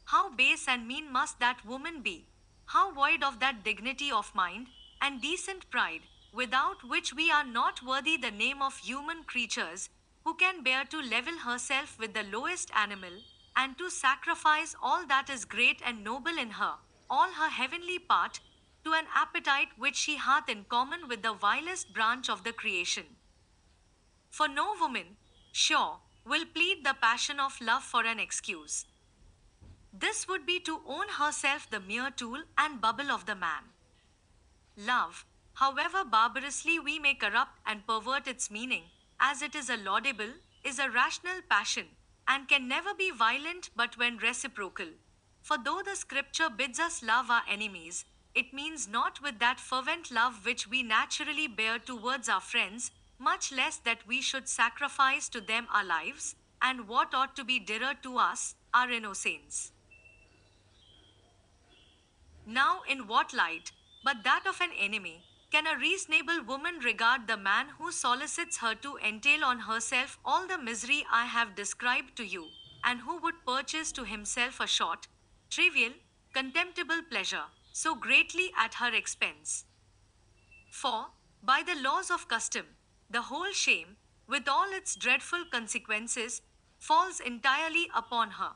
How base and mean must that woman be, How void of that dignity of mind and decent pride, without which we are not worthy the name of human creatures, who can bear to level herself with the lowest animal, and to sacrifice all that is great and noble in her, all her heavenly part, to an appetite which she hath in common with the vilest branch of the creation. For no woman, sure, will plead the passion of love for an excuse. This would be to own herself the mere tool and bubble of the man. Love, however barbarously we may corrupt and pervert its meaning, as it is a laudable, is a rational passion, and can never be violent but when reciprocal. For though the scripture bids us love our enemies, it means not with that fervent love which we naturally bear towards our friends, much less that we should sacrifice to them our lives, and what ought to be dearer to us, our innocence. Now, in what light, but that of an enemy, can a reasonable woman regard the man who solicits her to entail on herself all the misery I have described to you, and who would purchase to himself a short, trivial, contemptible pleasure, so greatly at her expense? For, by the laws of custom, the whole shame, with all its dreadful consequences, falls entirely upon her.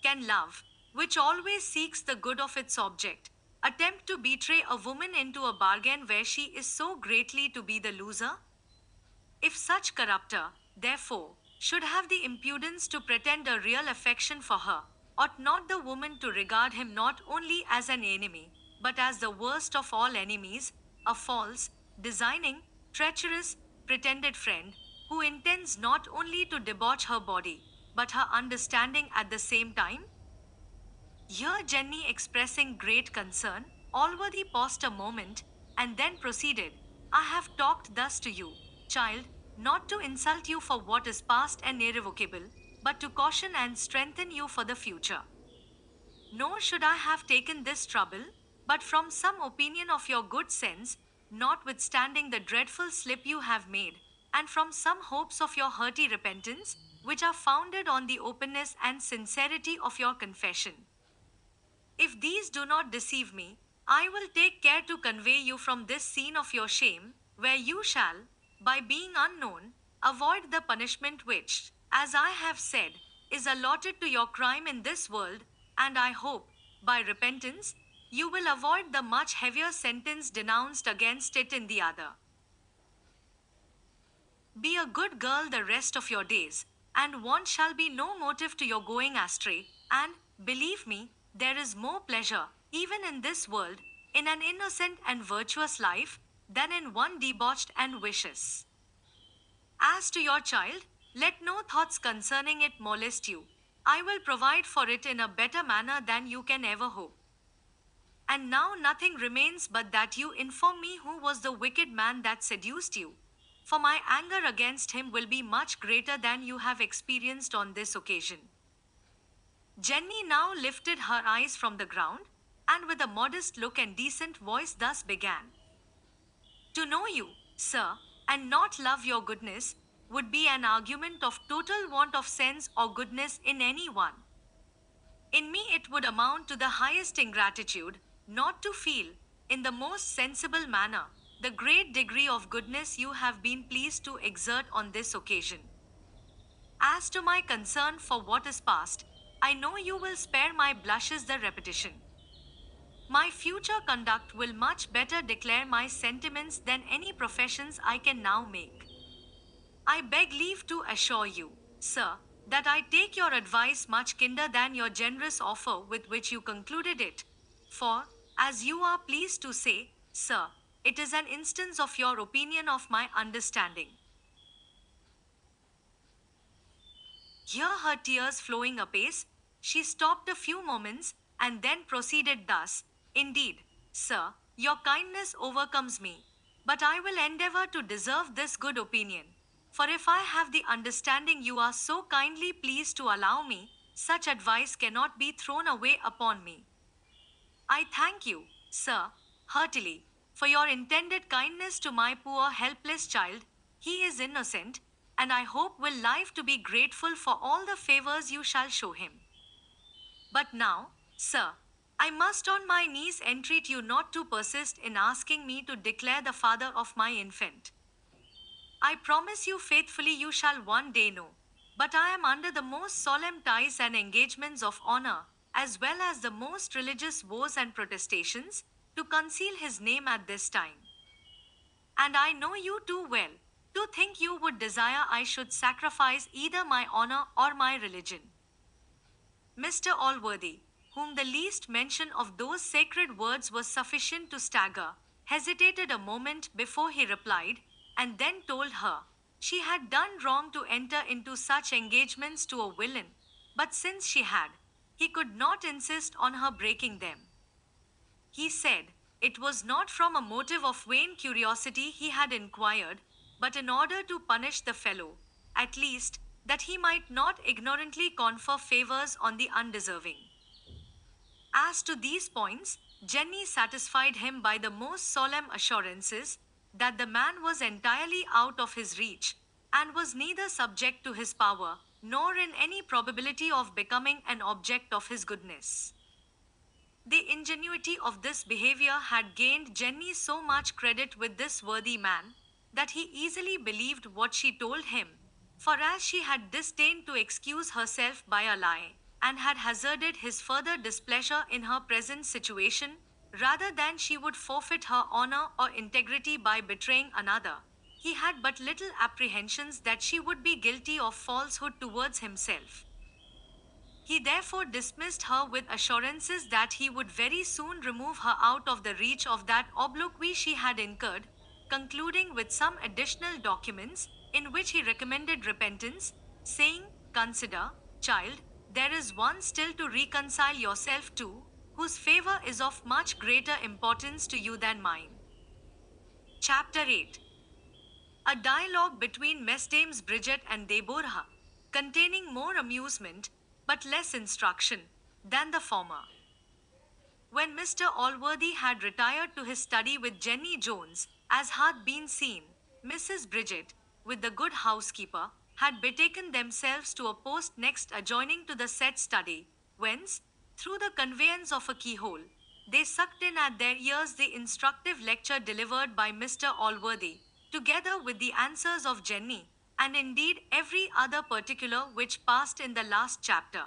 Can love, which always seeks the good of its object, attempt to betray a woman into a bargain where she is so greatly to be the loser? If such corrupter, therefore, should have the impudence to pretend a real affection for her, ought not the woman to regard him not only as an enemy, but as the worst of all enemies, a false, designing, treacherous, pretended friend, who intends not only to debauch her body, but her understanding at the same time? Here Jenny, expressing great concern, Allworthy paused a moment, and then proceeded, I have talked thus to you, child, not to insult you for what is past and irrevocable, but to caution and strengthen you for the future. Nor should I have taken this trouble, but from some opinion of your good sense, notwithstanding the dreadful slip you have made, and from some hopes of your hearty repentance, which are founded on the openness and sincerity of your confession. If these do not deceive me, I will take care to convey you from this scene of your shame, where you shall, by being unknown, avoid the punishment which, as I have said, is allotted to your crime in this world, and I hope, by repentance, you will avoid the much heavier sentence denounced against it in the other. Be a good girl the rest of your days, and want shall be no motive to your going astray, and, believe me, there is more pleasure, even in this world, in an innocent and virtuous life, than in one debauched and vicious. As to your child, let no thoughts concerning it molest you. I will provide for it in a better manner than you can ever hope. And now nothing remains but that you inform me who was the wicked man that seduced you, for my anger against him will be much greater than you have experienced on this occasion. Jenny now lifted her eyes from the ground, and with a modest look and decent voice thus began. To know you, sir, and not love your goodness, would be an argument of total want of sense or goodness in any one. In me it would amount to the highest ingratitude, not to feel, in the most sensible manner, the great degree of goodness you have been pleased to exert on this occasion. As to my concern for what is past, I know you will spare my blushes the repetition. My future conduct will much better declare my sentiments than any professions I can now make. I beg leave to assure you, sir, that I take your advice much kinder than your generous offer with which you concluded it. For, as you are pleased to say, sir, it is an instance of your opinion of my understanding. Here her tears flowing apace, she stopped a few moments, and then proceeded thus, Indeed, sir, your kindness overcomes me, but I will endeavor to deserve this good opinion. For if I have the understanding you are so kindly pleased to allow me, such advice cannot be thrown away upon me. I thank you, sir, heartily, for your intended kindness to my poor helpless child. He is innocent, and I hope will live to be grateful for all the favors you shall show him. But now, sir, I must on my knees entreat you not to persist in asking me to declare the father of my infant. I promise you faithfully you shall one day know. But I am under the most solemn ties and engagements of honor, as well as the most religious vows and protestations, to conceal his name at this time. And I know you too well, to think you would desire I should sacrifice either my honor or my religion. Mr. Allworthy, whom the least mention of those sacred words was sufficient to stagger, hesitated a moment before he replied, and then told her she had done wrong to enter into such engagements to a villain, but since she had, he could not insist on her breaking them. He said it was not from a motive of vain curiosity he had inquired, but in order to punish the fellow, at least, that he might not ignorantly confer favors on the undeserving. As to these points, Jenny satisfied him by the most solemn assurances that the man was entirely out of his reach, and was neither subject to his power, nor in any probability of becoming an object of his goodness. The ingenuity of this behavior had gained Jenny so much credit with this worthy man that he easily believed what she told him, for as she had disdained to excuse herself by a lie, and had hazarded his further displeasure in her present situation, rather than she would forfeit her honor or integrity by betraying another, he had but little apprehensions that she would be guilty of falsehood towards himself. He therefore dismissed her with assurances that he would very soon remove her out of the reach of that obloquy she had incurred, concluding with some additional documents, in which he recommended repentance, saying, "Consider, child, there is one still to reconcile yourself to, whose favor is of much greater importance to you than mine." Chapter 8. A dialogue between Mesdames Bridget and Deborah, containing more amusement, but less instruction, than the former. When Mr. Allworthy had retired to his study with Jenny Jones, as had been seen, Mrs. Bridget, with the good housekeeper, had betaken themselves to a post next adjoining to the said study, whence, through the conveyance of a keyhole, they sucked in at their ears the instructive lecture delivered by Mr. Allworthy, together with the answers of Jenny, and indeed every other particular which passed in the last chapter.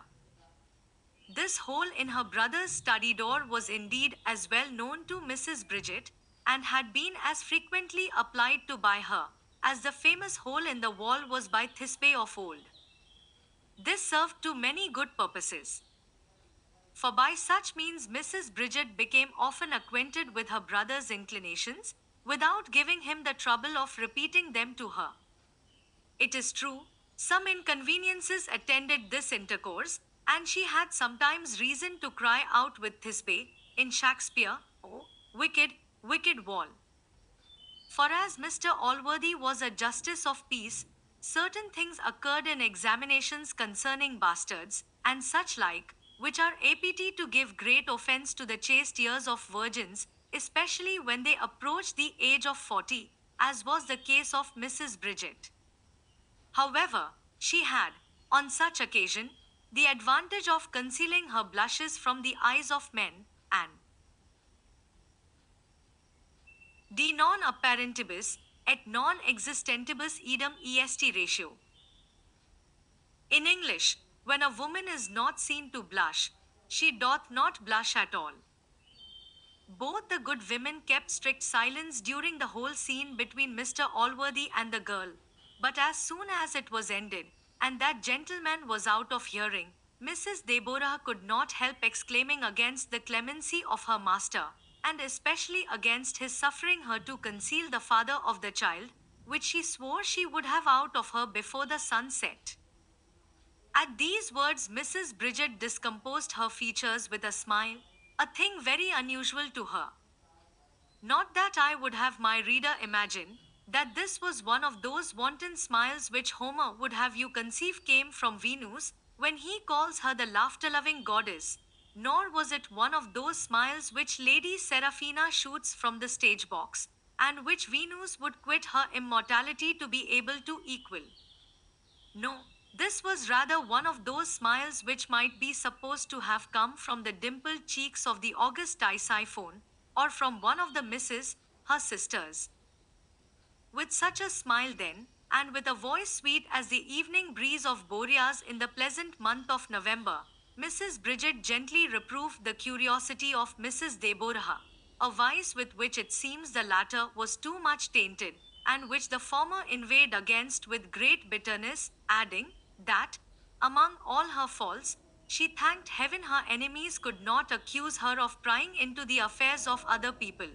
This hole in her brother's study door was indeed as well known to Mrs. Bridget, and had been as frequently applied to by her, as the famous hole in the wall was by Thisbe of old. This served to many good purposes. For by such means Mrs. Bridget became often acquainted with her brother's inclinations, without giving him the trouble of repeating them to her. It is true, some inconveniences attended this intercourse, and she had sometimes reason to cry out with Thisbe, in Shakespeare, "Oh, wicked, wicked wall." For as Mr. Allworthy was a justice of peace, certain things occurred in examinations concerning bastards, and such like, which are apt to give great offense to the chaste ears of virgins, especially when they approach the age of 40, as was the case of Mrs. Bridget. However, she had, on such occasion, the advantage of concealing her blushes from the eyes of men, and de non apparentibus et non existentibus idem est ratio. In English, when a woman is not seen to blush, she doth not blush at all. Both the good women kept strict silence during the whole scene between Mr. Allworthy and the girl, but as soon as it was ended, and that gentleman was out of hearing, Mrs. Deborah could not help exclaiming against the clemency of her master, and especially against his suffering her to conceal the father of the child, which she swore she would have out of her before the sun set. At these words Mrs. Bridget discomposed her features with a smile, a thing very unusual to her. Not that I would have my reader imagine that this was one of those wanton smiles which Homer would have you conceive came from Venus, when he calls her the laughter-loving goddess, nor was it one of those smiles which Lady Seraphina shoots from the stage box, and which Venus would quit her immortality to be able to equal. No, This was rather one of those smiles which might be supposed to have come from the dimpled cheeks of the august Tisiphone, or from one of the misses, her sisters. With such a smile then, and with a voice sweet as the evening breeze of Boreas in the pleasant month of November, Mrs. Bridget gently reproved the curiosity of Mrs. Deborah, a vice with which it seems the latter was too much tainted, and which the former inveighed against with great bitterness, adding, that, among all her faults, she thanked heaven her enemies could not accuse her of prying into the affairs of other people.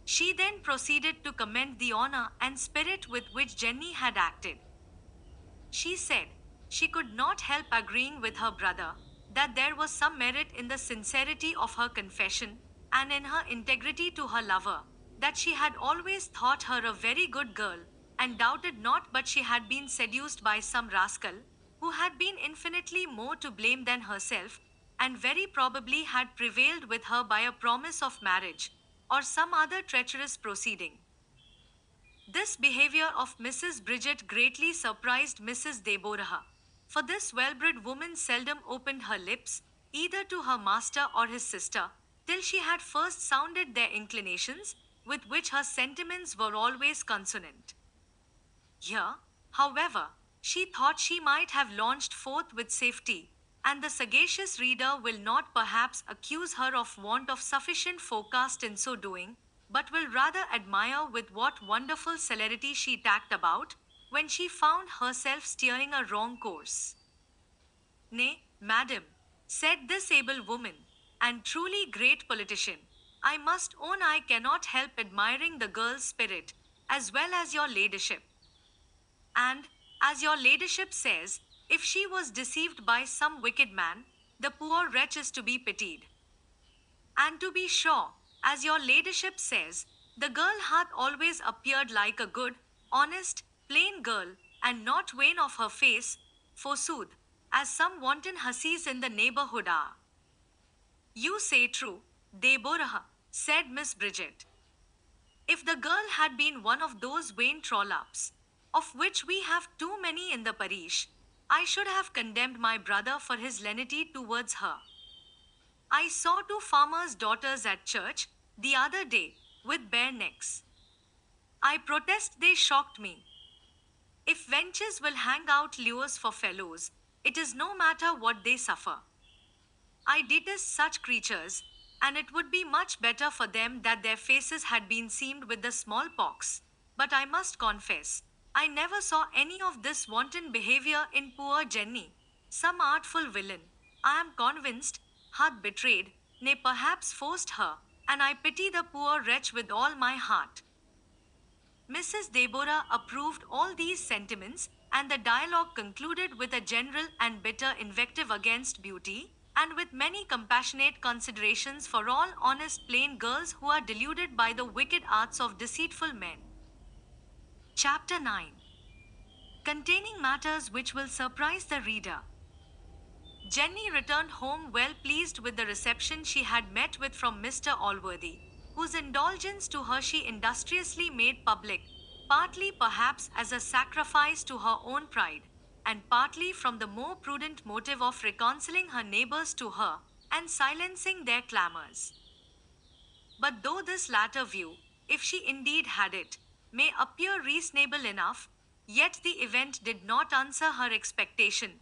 She then proceeded to commend the honor and spirit with which Jenny had acted. She said she could not help agreeing with her brother that there was some merit in the sincerity of her confession and in her integrity to her lover, that she had always thought her a very good girl, and doubted not but she had been seduced by some rascal who had been infinitely more to blame than herself, and very probably had prevailed with her by a promise of marriage or some other treacherous proceeding. This behavior of Mrs. Bridget greatly surprised Mrs. Deborah, for this well-bred woman seldom opened her lips, either to her master or his sister, till she had first sounded their inclinations, with which her sentiments were always consonant. Here, however, she thought she might have launched forth with safety, and the sagacious reader will not perhaps accuse her of want of sufficient forecast in so doing, but will rather admire with what wonderful celerity she tacked about, when she found herself steering a wrong course. Nay, madam, said this able woman, and truly great politician, I must own I cannot help admiring the girl's spirit, as well as your ladyship. And, as your ladyship says, if she was deceived by some wicked man, the poor wretch is to be pitied. And to be sure, as your ladyship says, the girl hath always appeared like a good, honest, plain girl, and not vain of her face, forsooth, as some wanton hussies in the neighborhood are. You say true, Deborah, said Miss Bridget. If the girl had been one of those vain trollops, of which we have too many in the parish, I should have condemned my brother for his lenity towards her. I saw two farmers' daughters at church the other day with bare necks. I protest they shocked me. If wenches will hang out lures for fellows, it is no matter what they suffer. I detest such creatures, and it would be much better for them that their faces had been seamed with the smallpox. But I must confess, I never saw any of this wanton behavior in poor Jenny. Some artful villain, I am convinced, hath betrayed, nay perhaps forced her, and I pity the poor wretch with all my heart. Mrs. Deborah approved all these sentiments, and the dialogue concluded with a general and bitter invective against beauty, and with many compassionate considerations for all honest plain girls who are deluded by the wicked arts of deceitful men. Chapter 9, containing matters which will surprise the reader. Jenny returned home well pleased with the reception she had met with from Mr. Allworthy, whose indulgence to her she industriously made public, partly perhaps as a sacrifice to her own pride, and partly from the more prudent motive of reconciling her neighbors to her, and silencing their clamors. But though this latter view, if she indeed had it, may appear reasonable enough, yet the event did not answer her expectation.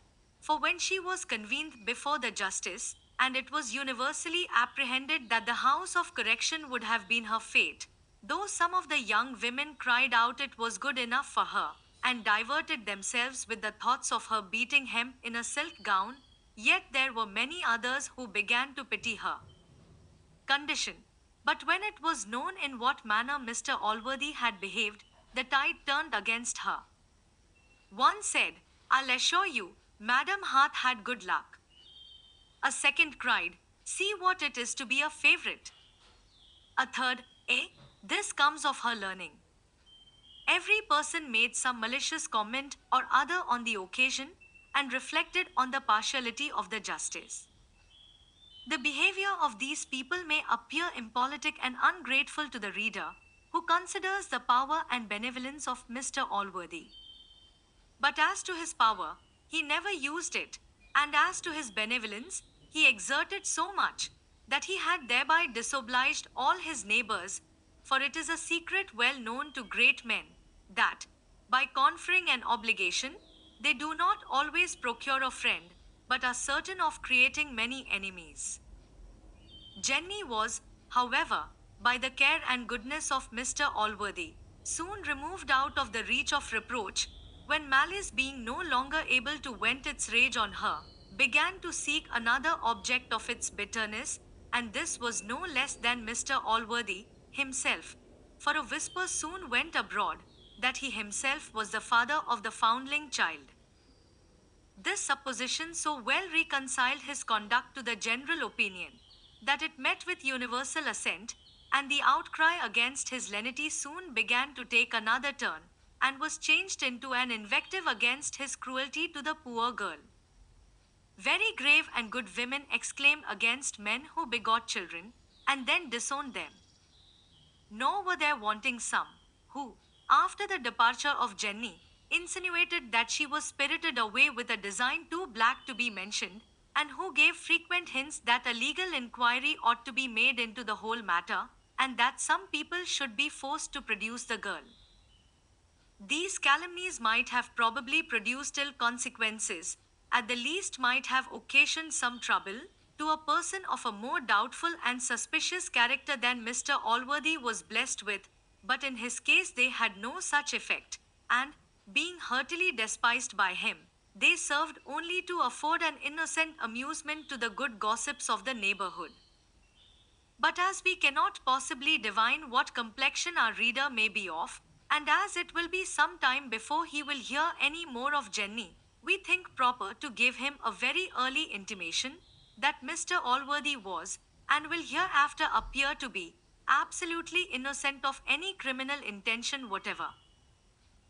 For when she was convened before the justice, and it was universally apprehended that the house of correction would have been her fate, though some of the young women cried out it was good enough for her, and diverted themselves with the thoughts of her beating hemp in a silk gown, yet there were many others who began to pity her condition. But when it was known in what manner Mr. Allworthy had behaved, the tide turned against her. One said, I'll assure you, Madam hath had good luck. A second cried, see what it is to be a favourite. A third, this comes of her learning. Every person made some malicious comment or other on the occasion, and reflected on the partiality of the justice. The behavior of these people may appear impolitic and ungrateful to the reader, who considers the power and benevolence of Mr. Allworthy. But as to his power, he never used it, and as to his benevolence, he exerted so much that he had thereby disobliged all his neighbors, for it is a secret well known to great men, that, by conferring an obligation, they do not always procure a friend, but are certain of creating many enemies. Jenny was, however, by the care and goodness of Mr. Allworthy, soon removed out of the reach of reproach, when malice being no longer able to vent its rage on her, began to seek another object of its bitterness, and this was no less than Mr. Allworthy himself, for a whisper soon went abroad that he himself was the father of the foundling child. This supposition so well reconciled his conduct to the general opinion that it met with universal assent, and the outcry against his lenity soon began to take another turn, and was changed into an invective against his cruelty to the poor girl. Very grave and good women exclaim against men who begot children, and then disown them. Nor were there wanting some, who, after the departure of Jenny, insinuated that she was spirited away with a design too black to be mentioned, and who gave frequent hints that a legal inquiry ought to be made into the whole matter, and that some people should be forced to produce the girl. These calumnies might have probably produced ill consequences, at the least might have occasioned some trouble, to a person of a more doubtful and suspicious character than Mr. Allworthy was blessed with, but in his case they had no such effect, and, being heartily despised by him, they served only to afford an innocent amusement to the good gossips of the neighborhood. But as we cannot possibly divine what complexion our reader may be of, and as it will be some time before he will hear any more of Jenny, we think proper to give him a very early intimation that Mr. Allworthy was, and will hereafter appear to be, absolutely innocent of any criminal intention whatever.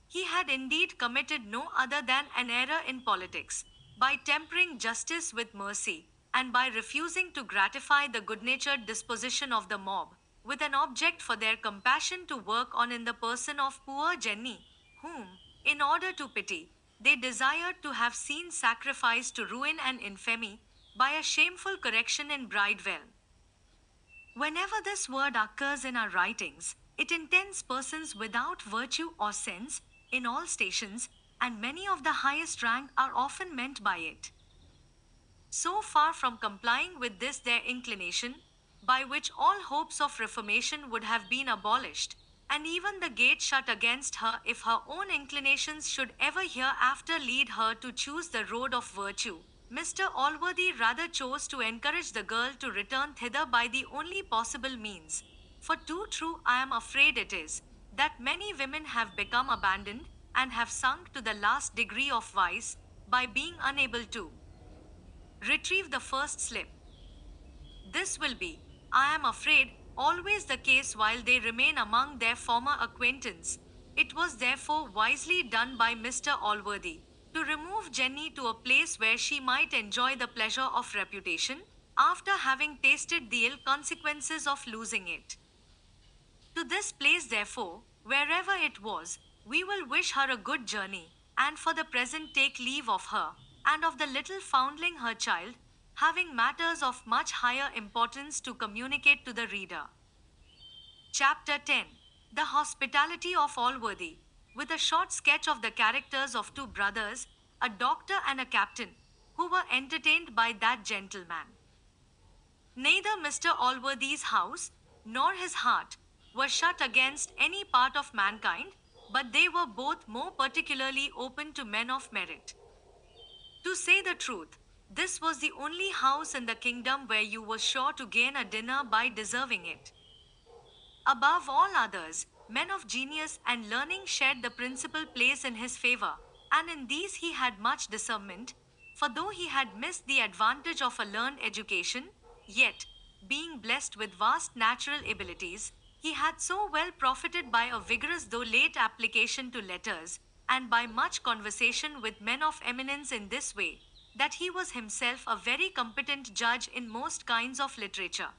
He had indeed committed no other than an error in politics, by tempering justice with mercy, and by refusing to gratify the good natured disposition of the mob, with an object for their compassion to work on in the person of poor Jenny, whom, in order to pity, they desired to have seen sacrificed to ruin and infamy by a shameful correction in Bridewell. Whenever this word occurs in our writings, it intends persons without virtue or sense, in all stations, and many of the highest rank are often meant by it. So far from complying with this their inclination, by which all hopes of reformation would have been abolished, and even the gate shut against her if her own inclinations should ever hereafter lead her to choose the road of virtue, Mr. Allworthy rather chose to encourage the girl to return thither by the only possible means. For too true I am afraid it is, that many women have become abandoned, and have sunk to the last degree of vice, by being unable to retrieve the first slip. This will be, I am afraid, always the case while they remain among their former acquaintance. It was therefore wisely done by Mr. Allworthy to remove Jenny to a place where she might enjoy the pleasure of reputation, after having tasted the ill consequences of losing it. To this place, therefore, wherever it was, we will wish her a good journey, and for the present take leave of her, and of the little foundling her child, having matters of much higher importance to communicate to the reader. Chapter 10. The Hospitality of Allworthy, with a short sketch of the characters of two brothers, a doctor and a captain, who were entertained by that gentleman. Neither Mr. Allworthy's house, nor his heart, were shut against any part of mankind, but they were both more particularly open to men of merit. To say the truth, this was the only house in the kingdom where you were sure to gain a dinner by deserving it. Above all others, men of genius and learning shared the principal place in his favor, and in these he had much discernment, for though he had missed the advantage of a learned education, yet, being blessed with vast natural abilities, he had so well profited by a vigorous though late application to letters, and by much conversation with men of eminence in this way, that he was himself a very competent judge in most kinds of literature.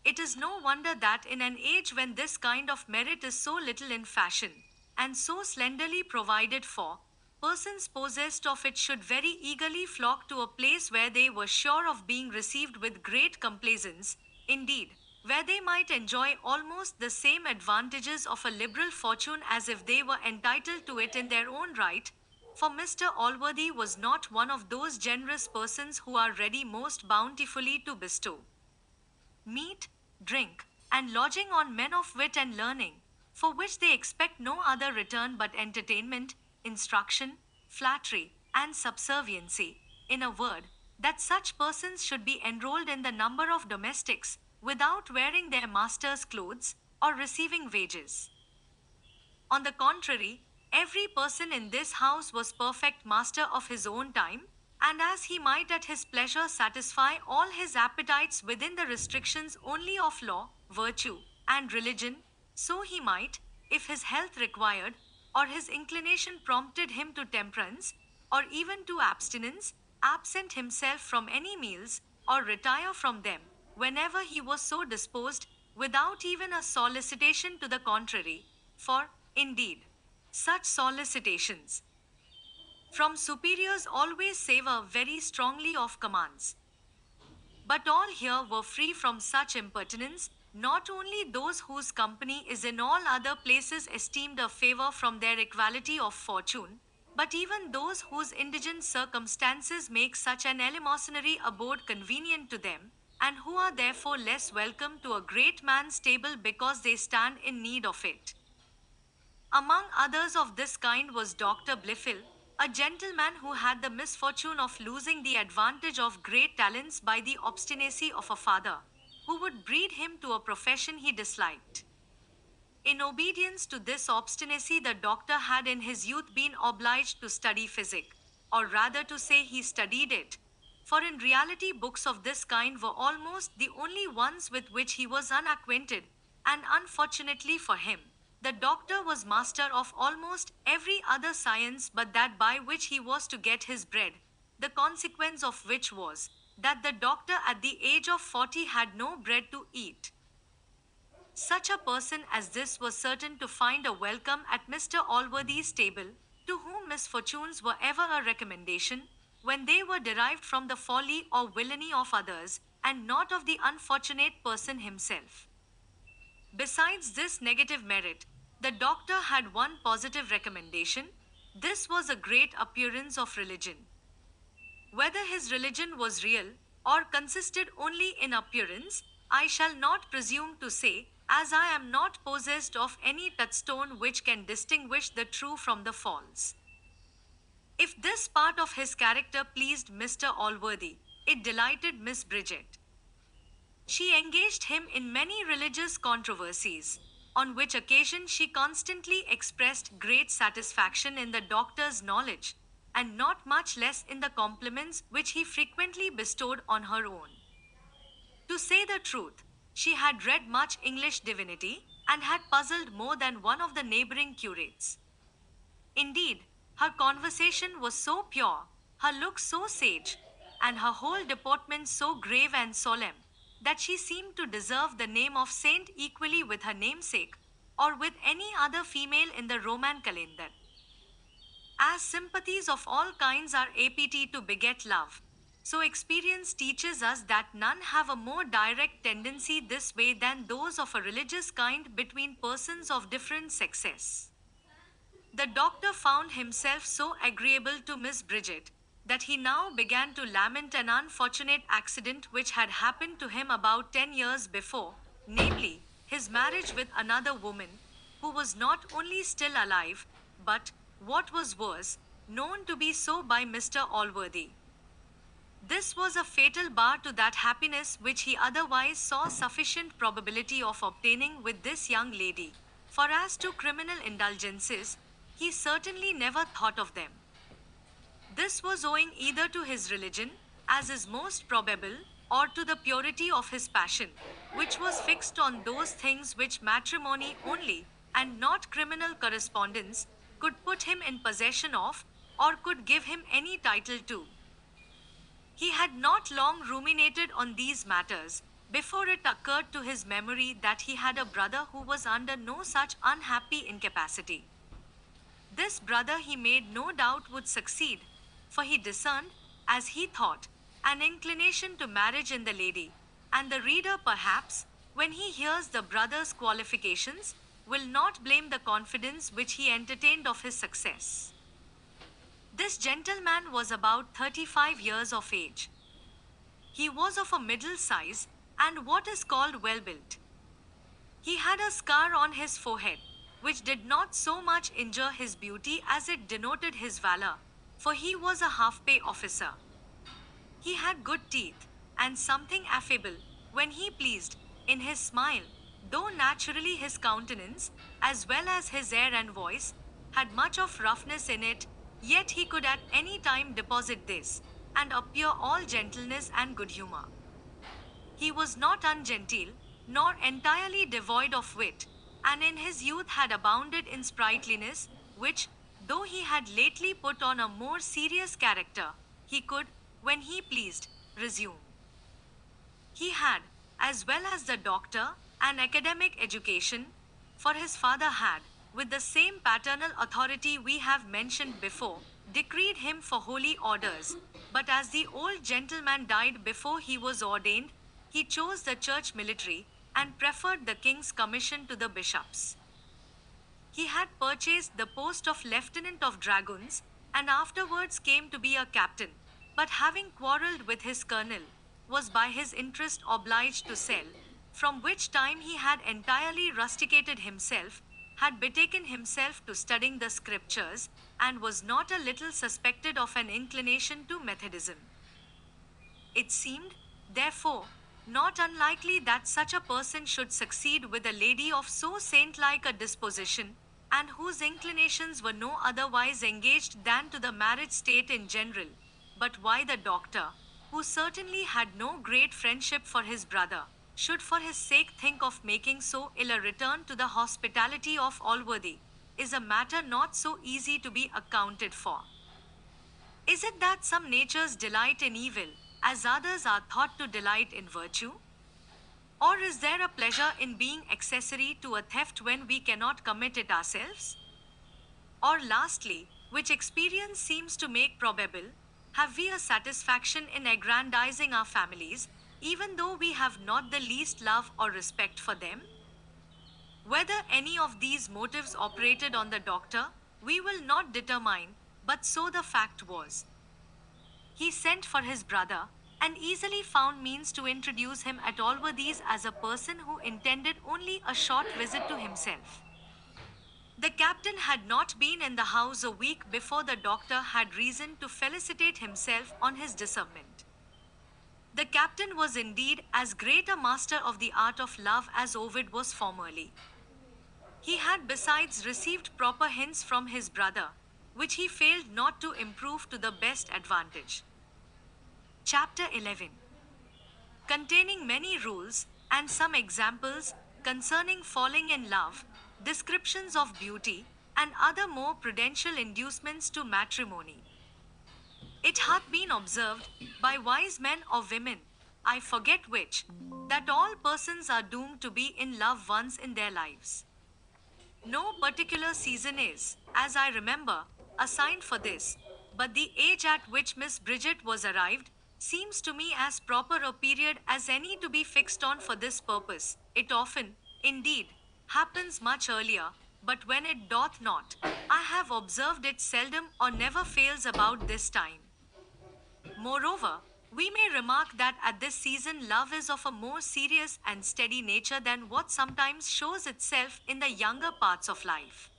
It is no wonder that in an age when this kind of merit is so little in fashion, and so slenderly provided for, persons possessed of it should very eagerly flock to a place where they were sure of being received with great complaisance, indeed, where they might enjoy almost the same advantages of a liberal fortune as if they were entitled to it in their own right, for Mr. Allworthy was not one of those generous persons who are ready most bountifully to bestow meat, drink, and lodging on men of wit and learning, for which they expect no other return but entertainment, instruction, flattery, and subserviency. In a word, that such persons should be enrolled in the number of domestics, without wearing their master's clothes, or receiving wages. On the contrary, every person in this house was perfect master of his own time, and as he might at his pleasure satisfy all his appetites within the restrictions only of law, virtue, and religion, so he might, if his health required, or his inclination prompted him to temperance, or even to abstinence, absent himself from any meals, or retire from them, whenever he was so disposed, without even a solicitation to the contrary. For, indeed, such solicitations from superiors always savour very strongly of commands. But all here were free from such impertinence, not only those whose company is in all other places esteemed a favour from their equality of fortune, but even those whose indigent circumstances make such an eleemosynary abode convenient to them, and who are therefore less welcome to a great man's table because they stand in need of it. Among others of this kind was Dr. Blifil, a gentleman who had the misfortune of losing the advantage of great talents by the obstinacy of a father, who would breed him to a profession he disliked. In obedience to this obstinacy, the doctor had in his youth been obliged to study physic, or rather to say he studied it, for in reality books of this kind were almost the only ones with which he was unacquainted, and unfortunately for him, the doctor was master of almost every other science but that by which he was to get his bread, the consequence of which was that the doctor at the age of 40 had no bread to eat. Such a person as this was certain to find a welcome at Mr. Allworthy's table, to whom misfortunes were ever a recommendation, when they were derived from the folly or villainy of others, and not of the unfortunate person himself. Besides this negative merit, the doctor had one positive recommendation. This was a great appearance of religion. Whether his religion was real, or consisted only in appearance, I shall not presume to say, as I am not possessed of any touchstone which can distinguish the true from the false. If this part of his character pleased Mr. Allworthy, it delighted Miss Bridget. She engaged him in many religious controversies, on which occasion she constantly expressed great satisfaction in the doctor's knowledge, and not much less in the compliments which he frequently bestowed on her own. To say the truth, she had read much English divinity, and had puzzled more than one of the neighbouring curates. Indeed, her conversation was so pure, her look so sage, and her whole deportment so grave and solemn, that she seemed to deserve the name of saint equally with her namesake, or with any other female in the Roman calendar. As sympathies of all kinds are apt to beget love, so experience teaches us that none have a more direct tendency this way than those of a religious kind between persons of different sexes. The doctor found himself so agreeable to Miss Bridget, that he now began to lament an unfortunate accident which had happened to him about 10 years before, namely, his marriage with another woman, who was not only still alive, but, what was worse, known to be so by Mr. Allworthy. This was a fatal bar to that happiness which he otherwise saw sufficient probability of obtaining with this young lady, for as to criminal indulgences, he certainly never thought of them. This was owing either to his religion, as is most probable, or to the purity of his passion, which was fixed on those things which matrimony only, and not criminal correspondence, could put him in possession of, or could give him any title to. He had not long ruminated on these matters, before it occurred to his memory that he had a brother who was under no such unhappy incapacity. This brother he made no doubt would succeed, for he discerned, as he thought, an inclination to marriage in the lady, and the reader perhaps, when he hears the brother's qualifications, will not blame the confidence which he entertained of his success. This gentleman was about 35 years of age. He was of a middle size, and what is called well built. He had a scar on his forehead, which did not so much injure his beauty as it denoted his valor, for he was a half-pay officer. He had good teeth, and something affable, when he pleased, in his smile, though naturally his countenance, as well as his air and voice, had much of roughness in it, yet he could at any time deposit this, and appear all gentleness and good humor. He was not ungenteel, nor entirely devoid of wit, and in his youth had abounded in sprightliness, which, though he had lately put on a more serious character, he could, when he pleased, resume. He had, as well as the doctor, an academic education, for his father had, with the same paternal authority we have mentioned before, decreed him for holy orders, but as the old gentleman died before he was ordained, he chose the church military, and preferred the king's commission to the bishop's. He had purchased the post of lieutenant of dragoons, and afterwards came to be a captain, but having quarrelled with his colonel, was by his interest obliged to sell, from which time he had entirely rusticated himself, had betaken himself to studying the scriptures, and was not a little suspected of an inclination to Methodism. It seemed, therefore, not unlikely that such a person should succeed with a lady of so saint-like a disposition, and whose inclinations were no otherwise engaged than to the marriage state in general. But why the doctor, who certainly had no great friendship for his brother, should for his sake think of making so ill a return to the hospitality of Allworthy, is a matter not so easy to be accounted for. Is it that some natures delight in evil, as others are thought to delight in virtue? Or is there a pleasure in being accessory to a theft when we cannot commit it ourselves? Or lastly, which experience seems to make probable, have we a satisfaction in aggrandizing our families, even though we have not the least love or respect for them? Whether any of these motives operated on the doctor, we will not determine, but so the fact was. He sent for his brother, and easily found means to introduce him at Allworthy's as a person who intended only a short visit to himself. The captain had not been in the house a week before the doctor had reason to felicitate himself on his discernment. The captain was indeed as great a master of the art of love as Ovid was formerly. He had besides received proper hints from his brother, which he failed not to improve to the best advantage. Chapter 11, containing many rules and some examples concerning falling in love, descriptions of beauty, and other more prudential inducements to matrimony. It hath been observed by wise men or women, I forget which, that all persons are doomed to be in love once in their lives. No particular season is, as I remember, assigned for this, but the age at which Miss Bridget was arrived seems to me as proper a period as any to be fixed on for this purpose. It often, indeed, happens much earlier, but when it doth not, I have observed it seldom or never fails about this time. Moreover, we may remark that at this season love is of a more serious and steady nature than what sometimes shows itself in the younger parts of life.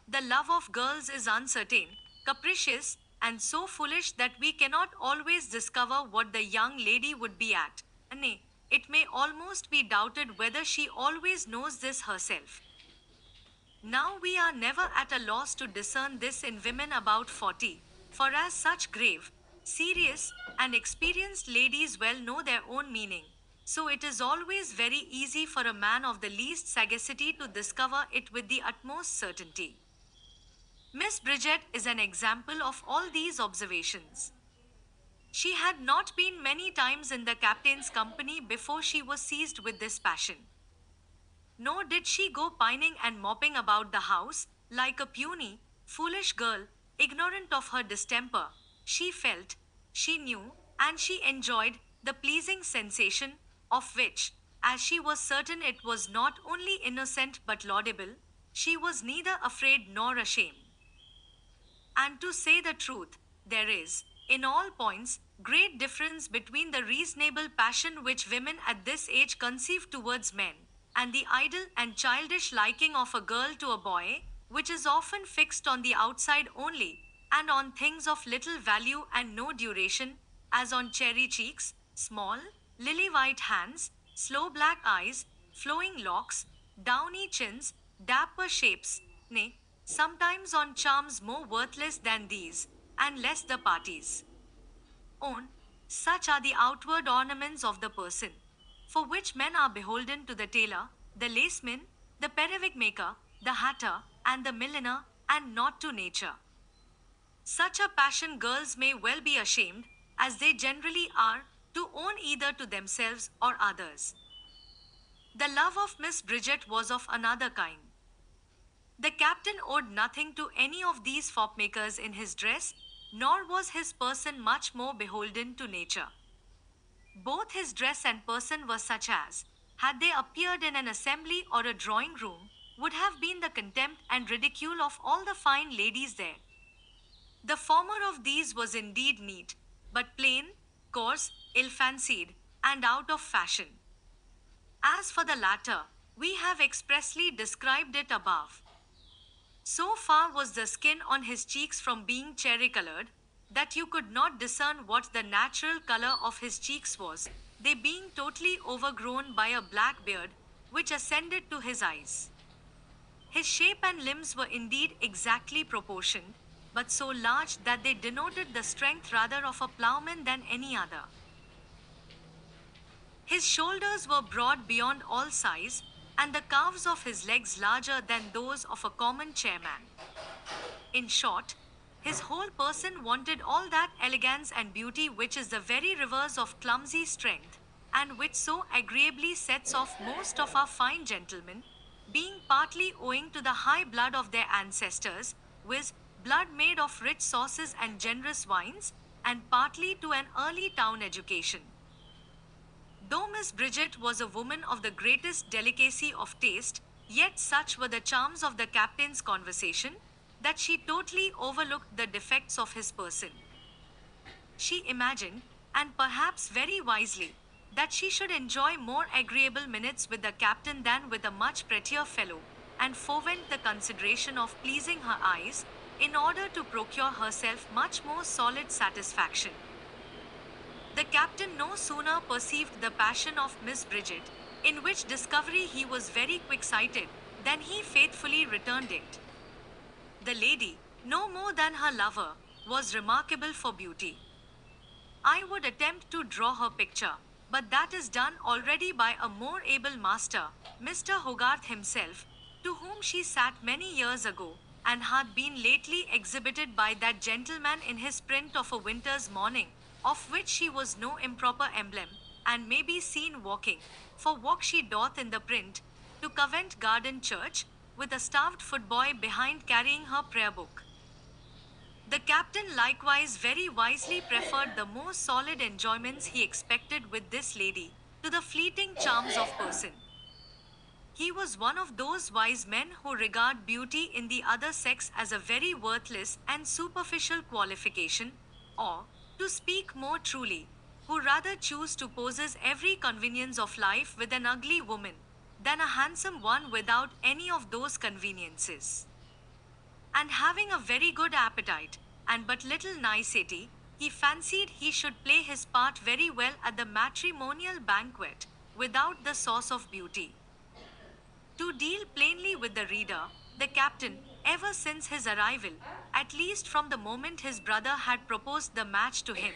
The love of girls is uncertain, capricious, and so foolish that we cannot always discover what the young lady would be at. Nay, it may almost be doubted whether she always knows this herself. Now we are never at a loss to discern this in women about 40, for as such grave, serious, and experienced ladies well know their own meaning, so it is always very easy for a man of the least sagacity to discover it with the utmost certainty. Miss Bridget is an example of all these observations. She had not been many times in the captain's company before she was seized with this passion. Nor did she go pining and mopping about the house, like a puny, Foolish girl, ignorant of her distemper, she felt, she knew, and she enjoyed the pleasing sensation, of which, as she was certain it was not only innocent but laudable, she was neither afraid nor ashamed. And to say the truth, there is, in all points, great difference between the reasonable passion which women at this age conceive towards men, and the idle and childish liking of a girl to a boy, which is often fixed on the outside only, and on things of little value and no duration, as on cherry cheeks, small, lily white hands, sloe black eyes, flowing locks, downy chins, dapper shapes, nay, sometimes on charms more worthless than these, and less the party's own. Such are the outward ornaments of the person, for which men are beholden to the tailor, the laceman, the periwig maker, the hatter, and the milliner, and not to nature. Such a passion girls may well be ashamed, as they generally are, to own either to themselves or others. The love of Miss Bridget was of another kind. The captain owed nothing to any of these fopmakers in his dress, nor was his person much more beholden to nature. Both his dress and person were such as, had they appeared in an assembly or a drawing room, would have been the contempt and ridicule of all the fine ladies there. The former of these was indeed neat, but plain, coarse, ill-fancied, and out of fashion. As for the latter, we have expressly described it above. So far was the skin on his cheeks from being cherry-colored, that you could not discern what the natural color of his cheeks was, they being totally overgrown by a black beard, which ascended to his eyes. His shape and limbs were indeed exactly proportioned, but so large that they denoted the strength rather of a ploughman than any other. His shoulders were broad beyond all size, and the calves of his legs larger than those of a common chairman. In short, his whole person wanted all that elegance and beauty which is the very reverse of clumsy strength, and which so agreeably sets off most of our fine gentlemen, being partly owing to the high blood of their ancestors, viz., blood made of rich sauces and generous wines, and partly to an early town education. Though Miss Bridget was a woman of the greatest delicacy of taste, yet such were the charms of the captain's conversation, that she totally overlooked the defects of his person. She imagined, and perhaps very wisely, that she should enjoy more agreeable minutes with the captain than with a much prettier fellow, and forwent the consideration of pleasing her eyes, in order to procure herself much more solid satisfaction. The captain no sooner perceived the passion of Miss Bridget, in which discovery he was very quick-sighted, than he faithfully returned it. The lady, no more than her lover, was remarkable for beauty. I would attempt to draw her picture, but that is done already by a more able master, Mr. Hogarth himself, to whom she sat many years ago, and had been lately exhibited by that gentleman in his print of a winter's morning, of which she was no improper emblem, and may be seen walking, for walk she doth in the print, to Covent Garden Church, with a starved footboy behind carrying her prayer book. The captain likewise very wisely preferred the more solid enjoyments he expected with this lady, to the fleeting charms of person. He was one of those wise men who regard beauty in the other sex as a very worthless and superficial qualification, or, to speak more truly, who rather choose to possess every convenience of life with an ugly woman, than a handsome one without any of those conveniences. And having a very good appetite, and but little nicety, he fancied he should play his part very well at the matrimonial banquet, without the sauce of beauty. To deal plainly with the reader, the captain, ever since his arrival, at least from the moment his brother had proposed the match to him,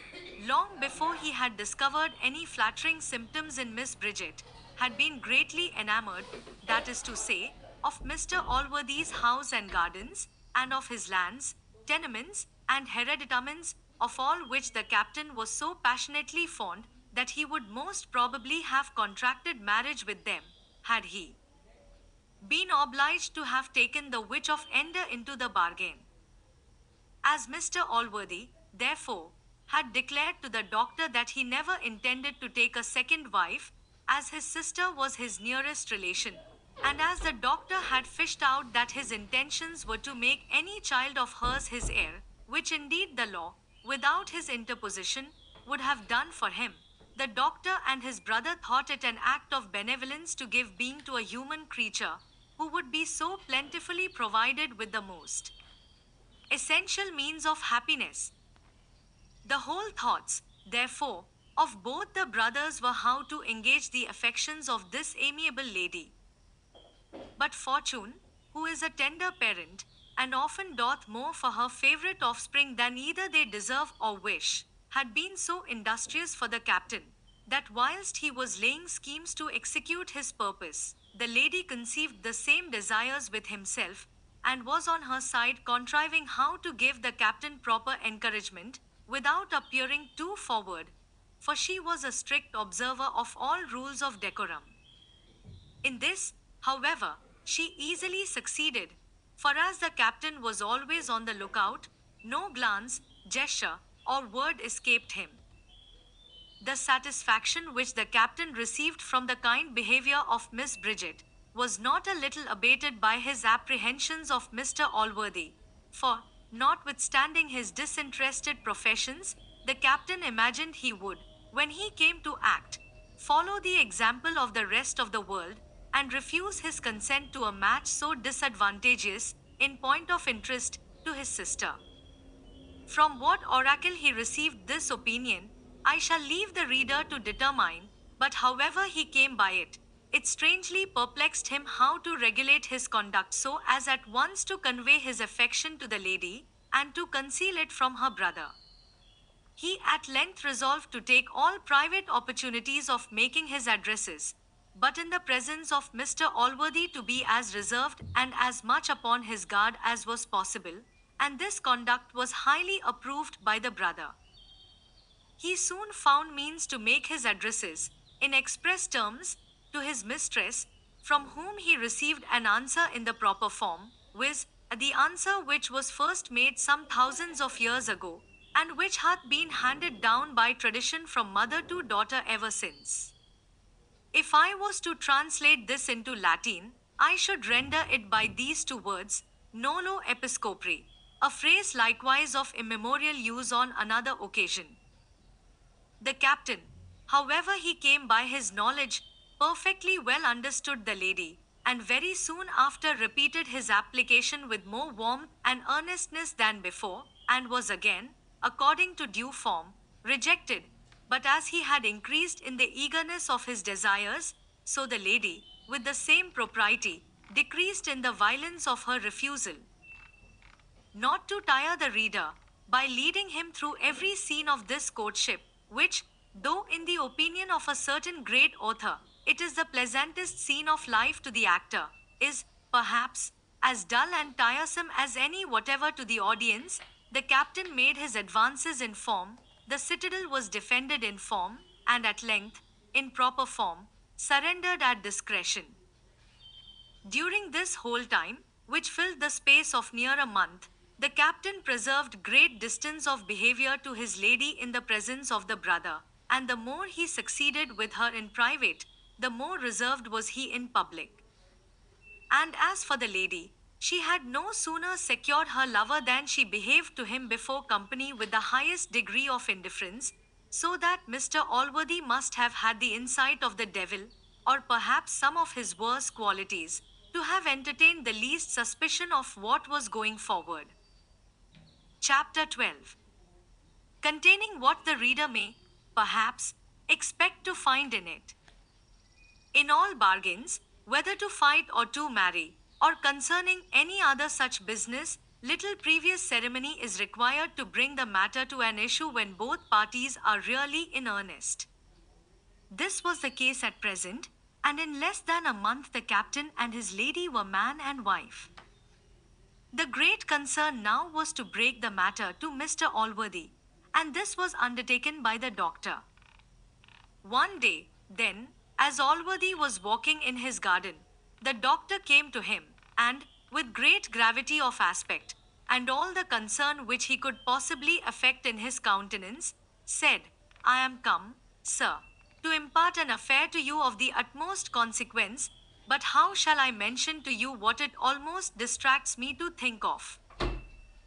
long before he had discovered any flattering symptoms in Miss Bridget, had been greatly enamored, that is to say, of Mr. Allworthy's house and gardens, and of his lands, tenements, and hereditaments, of all which the captain was so passionately fond, that he would most probably have contracted marriage with them, had he been obliged to have taken the witch of Ender into the bargain. As Mr. Allworthy, therefore, had declared to the doctor that he never intended to take a second wife, as his sister was his nearest relation, and as the doctor had fished out that his intentions were to make any child of hers his heir, which indeed the law, without his interposition, would have done for him, the doctor and his brother thought it an act of benevolence to give being to a human creature who would be so plentifully provided with the most essential means of happiness. The whole thoughts, therefore, of both the brothers were how to engage the affections of this amiable lady. But Fortune, who is a tender parent, and often doth more for her favourite offspring than either they deserve or wish, had been so industrious for the captain, that whilst he was laying schemes to execute his purpose, the lady conceived the same desires with himself, and was on her side contriving how to give the captain proper encouragement, without appearing too forward, for she was a strict observer of all rules of decorum. In this, however, she easily succeeded, for as the captain was always on the lookout, no glance, gesture, or word escaped him. The satisfaction which the captain received from the kind behavior of Miss Bridget was not a little abated by his apprehensions of Mr. Allworthy, for, notwithstanding his disinterested professions, the captain imagined he would, when he came to act, follow the example of the rest of the world, and refuse his consent to a match so disadvantageous, in point of interest, to his sister. From what oracle he received this opinion, I shall leave the reader to determine, but however he came by it, it strangely perplexed him how to regulate his conduct so as at once to convey his affection to the lady, and to conceal it from her brother. He at length resolved to take all private opportunities of making his addresses, but in the presence of Mr. Allworthy to be as reserved and as much upon his guard as was possible, and this conduct was highly approved by the brother. He soon found means to make his addresses, in express terms, to his mistress, from whom he received an answer in the proper form, viz., the answer which was first made some thousands of years ago, and which hath been handed down by tradition from mother to daughter ever since. If I was to translate this into Latin, I should render it by these two words, nolo episcopri, a phrase likewise of immemorial use on another occasion. The captain, however he came by his knowledge, perfectly well understood the lady, and very soon after repeated his application with more warmth and earnestness than before, and was again, according to due form, rejected. But as he had increased in the eagerness of his desires, so the lady, with the same propriety, decreased in the violence of her refusal. Not to tire the reader, by leading him through every scene of this courtship, which, though in the opinion of a certain great author, it is the pleasantest scene of life to the actor, is, perhaps, as dull and tiresome as any whatever to the audience, the captain made his advances in form, the citadel was defended in form, and at length, in proper form, surrendered at discretion. During this whole time, which filled the space of near a month, the captain preserved great distance of behavior to his lady in the presence of the brother, and the more he succeeded with her in private, the more reserved was he in public. And as for the lady, she had no sooner secured her lover than she behaved to him before company with the highest degree of indifference, so that Mr. Allworthy must have had the insight of the devil, or perhaps some of his worse qualities, to have entertained the least suspicion of what was going forward. Chapter 12. Containing what the reader may, perhaps, expect to find in it. In all bargains, whether to fight or to marry, or concerning any other such business, little previous ceremony is required to bring the matter to an issue when both parties are really in earnest. This was the case at present, and in less than a month the captain and his lady were man and wife. The great concern now was to break the matter to Mr. Allworthy, and this was undertaken by the doctor. One day, then, as Allworthy was walking in his garden, the doctor came to him, and, with great gravity of aspect, and all the concern which he could possibly affect in his countenance, said, I am come, sir, to impart an affair to you of the utmost consequence, but how shall I mention to you what it almost distracts me to think of?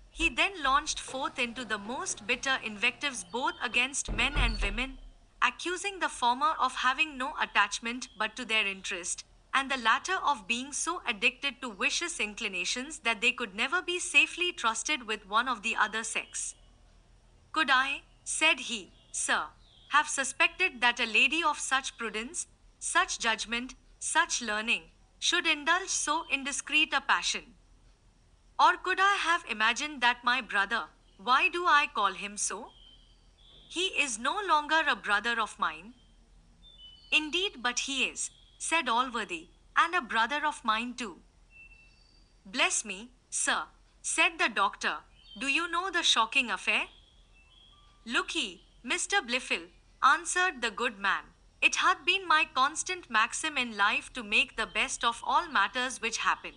He then launched forth into the most bitter invectives both against men and women, accusing the former of having no attachment but to their interest, and the latter of being so addicted to vicious inclinations that they could never be safely trusted with one of the other sex. Could I, said he, sir, have suspected that a lady of such prudence, such judgment, such learning, should indulge so indiscreet a passion? Or could I have imagined that my brother, why do I call him so? He is no longer a brother of mine. Indeed, but he is, said Allworthy, and a brother of mine too. Bless me, sir, said the doctor, do you know the shocking affair? Look ye, Mr. Blifil, answered the good man, it hath been my constant maxim in life to make the best of all matters which happen.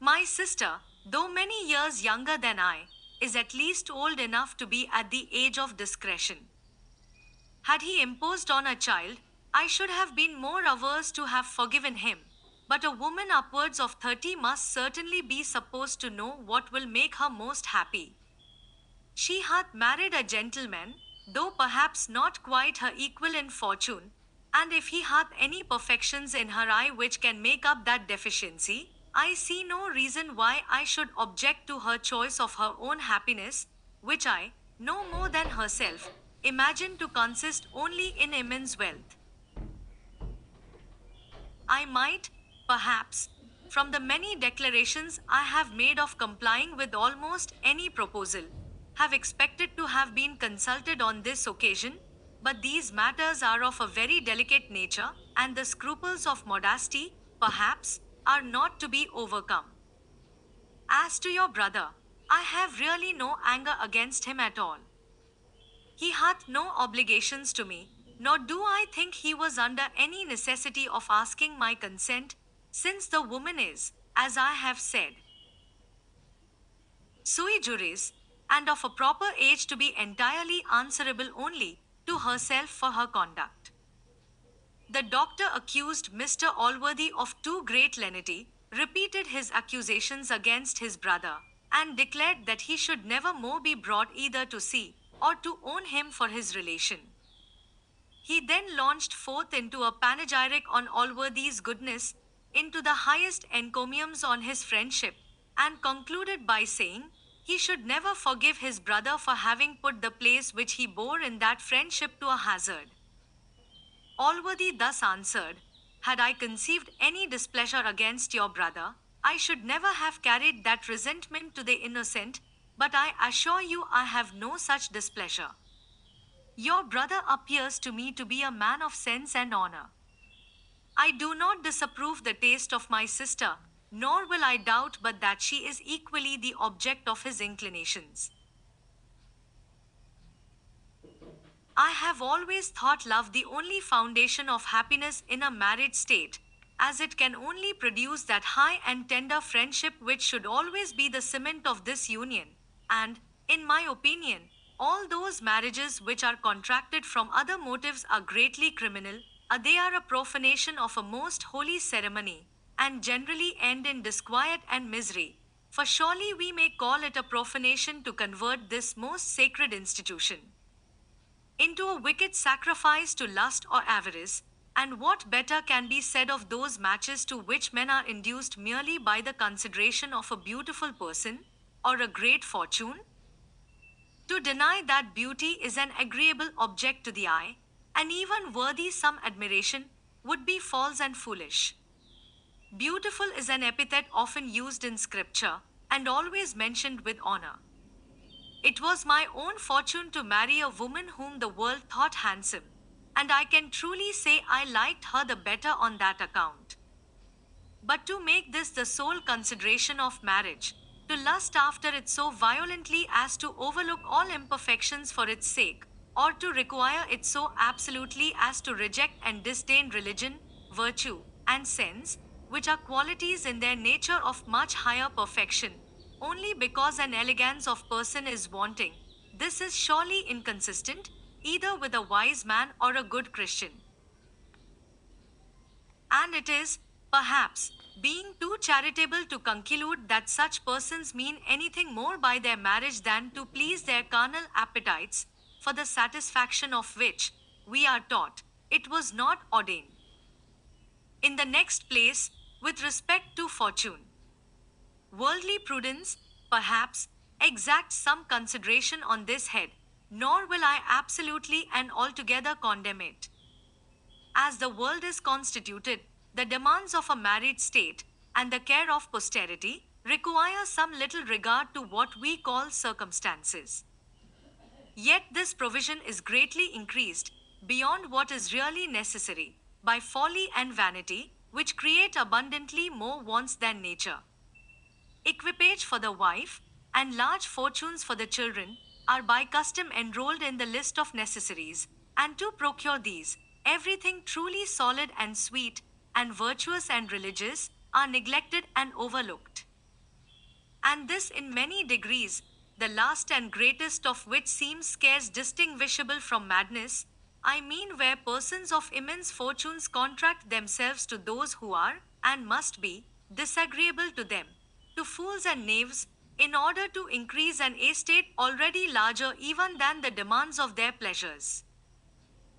My sister, though many years younger than I, is at least old enough to be at the age of discretion. Had he imposed on a child, I should have been more averse to have forgiven him, but a woman upwards of 30 must certainly be supposed to know what will make her most happy. She hath married a gentleman, though perhaps not quite her equal in fortune, and if he hath any perfections in her eye which can make up that deficiency, I see no reason why I should object to her choice of her own happiness, which I, no more than herself, imagine to consist only in immense wealth. I might, perhaps, from the many declarations I have made of complying with almost any proposal, have expected to have been consulted on this occasion, but these matters are of a very delicate nature, and the scruples of modesty, perhaps, are not to be overcome. As to your brother, I have really no anger against him at all. He hath no obligations to me, nor do I think he was under any necessity of asking my consent, since the woman is, as I have said, sui juris, and of a proper age to be entirely answerable only to herself for her conduct. The doctor accused Mr. Allworthy of too great lenity, repeated his accusations against his brother, and declared that he should never more be brought either to see or to own him for his relation. He then launched forth into a panegyric on Allworthy's goodness, into the highest encomiums on his friendship, and concluded by saying, he should never forgive his brother for having put the place which he bore in that friendship to a hazard. Allworthy thus answered, had I conceived any displeasure against your brother, I should never have carried that resentment to the innocent, but I assure you I have no such displeasure. Your brother appears to me to be a man of sense and honor. I do not disapprove the taste of my sister, nor will I doubt but that she is equally the object of his inclinations. I have always thought love the only foundation of happiness in a married state, as it can only produce that high and tender friendship which should always be the cement of this union, and, in my opinion, all those marriages which are contracted from other motives are greatly criminal, they are a profanation of a most holy ceremony, and generally end in disquiet and misery, for surely we may call it a profanation to convert this most sacred institution into a wicked sacrifice to lust or avarice, and what better can be said of those matches to which men are induced merely by the consideration of a beautiful person, or a great fortune? To deny that beauty is an agreeable object to the eye, and even worthy some admiration, would be false and foolish. Beautiful is an epithet often used in scripture, and always mentioned with honor. It was my own fortune to marry a woman whom the world thought handsome, and I can truly say I liked her the better on that account. But to make this the sole consideration of marriage, to lust after it so violently as to overlook all imperfections for its sake, or to require it so absolutely as to reject and disdain religion, virtue, and sense, which are qualities in their nature of much higher perfection, only because an elegance of person is wanting. This is surely inconsistent, either with a wise man or a good Christian. And it is, perhaps, being too charitable to conclude that such persons mean anything more by their marriage than to please their carnal appetites, for the satisfaction of which, we are taught, it was not ordained. In the next place, with respect to fortune, worldly prudence, perhaps, exacts some consideration on this head, nor will I absolutely and altogether condemn it. As the world is constituted, the demands of a married state and the care of posterity require some little regard to what we call circumstances. Yet this provision is greatly increased, beyond what is really necessary, by folly and vanity, which create abundantly more wants than nature. Equipage for the wife, and large fortunes for the children, are by custom enrolled in the list of necessaries, and to procure these, everything truly solid and sweet, and virtuous and religious, are neglected and overlooked. And this in many degrees, the last and greatest of which seems scarce distinguishable from madness, I mean where persons of immense fortunes contract themselves to those who are, and must be, disagreeable to them, to fools and knaves, in order to increase an estate already larger even than the demands of their pleasures.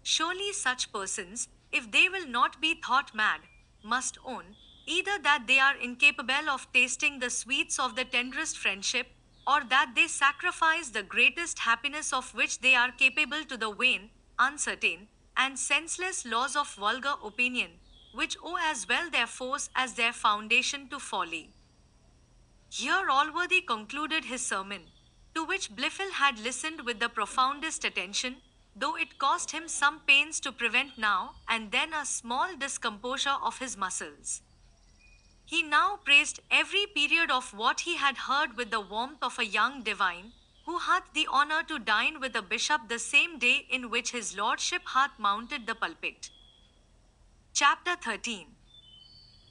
Surely such persons, if they will not be thought mad, must own, either that they are incapable of tasting the sweets of the tenderest friendship, or that they sacrifice the greatest happiness of which they are capable to the vain, uncertain, and senseless laws of vulgar opinion, which owe as well their force as their foundation to folly. Here Allworthy concluded his sermon, to which Blifil had listened with the profoundest attention, though it cost him some pains to prevent now and then a small discomposure of his muscles. He now praised every period of what he had heard with the warmth of a young divine, who hath the honour to dine with a bishop the same day in which his lordship hath mounted the pulpit. Chapter 13,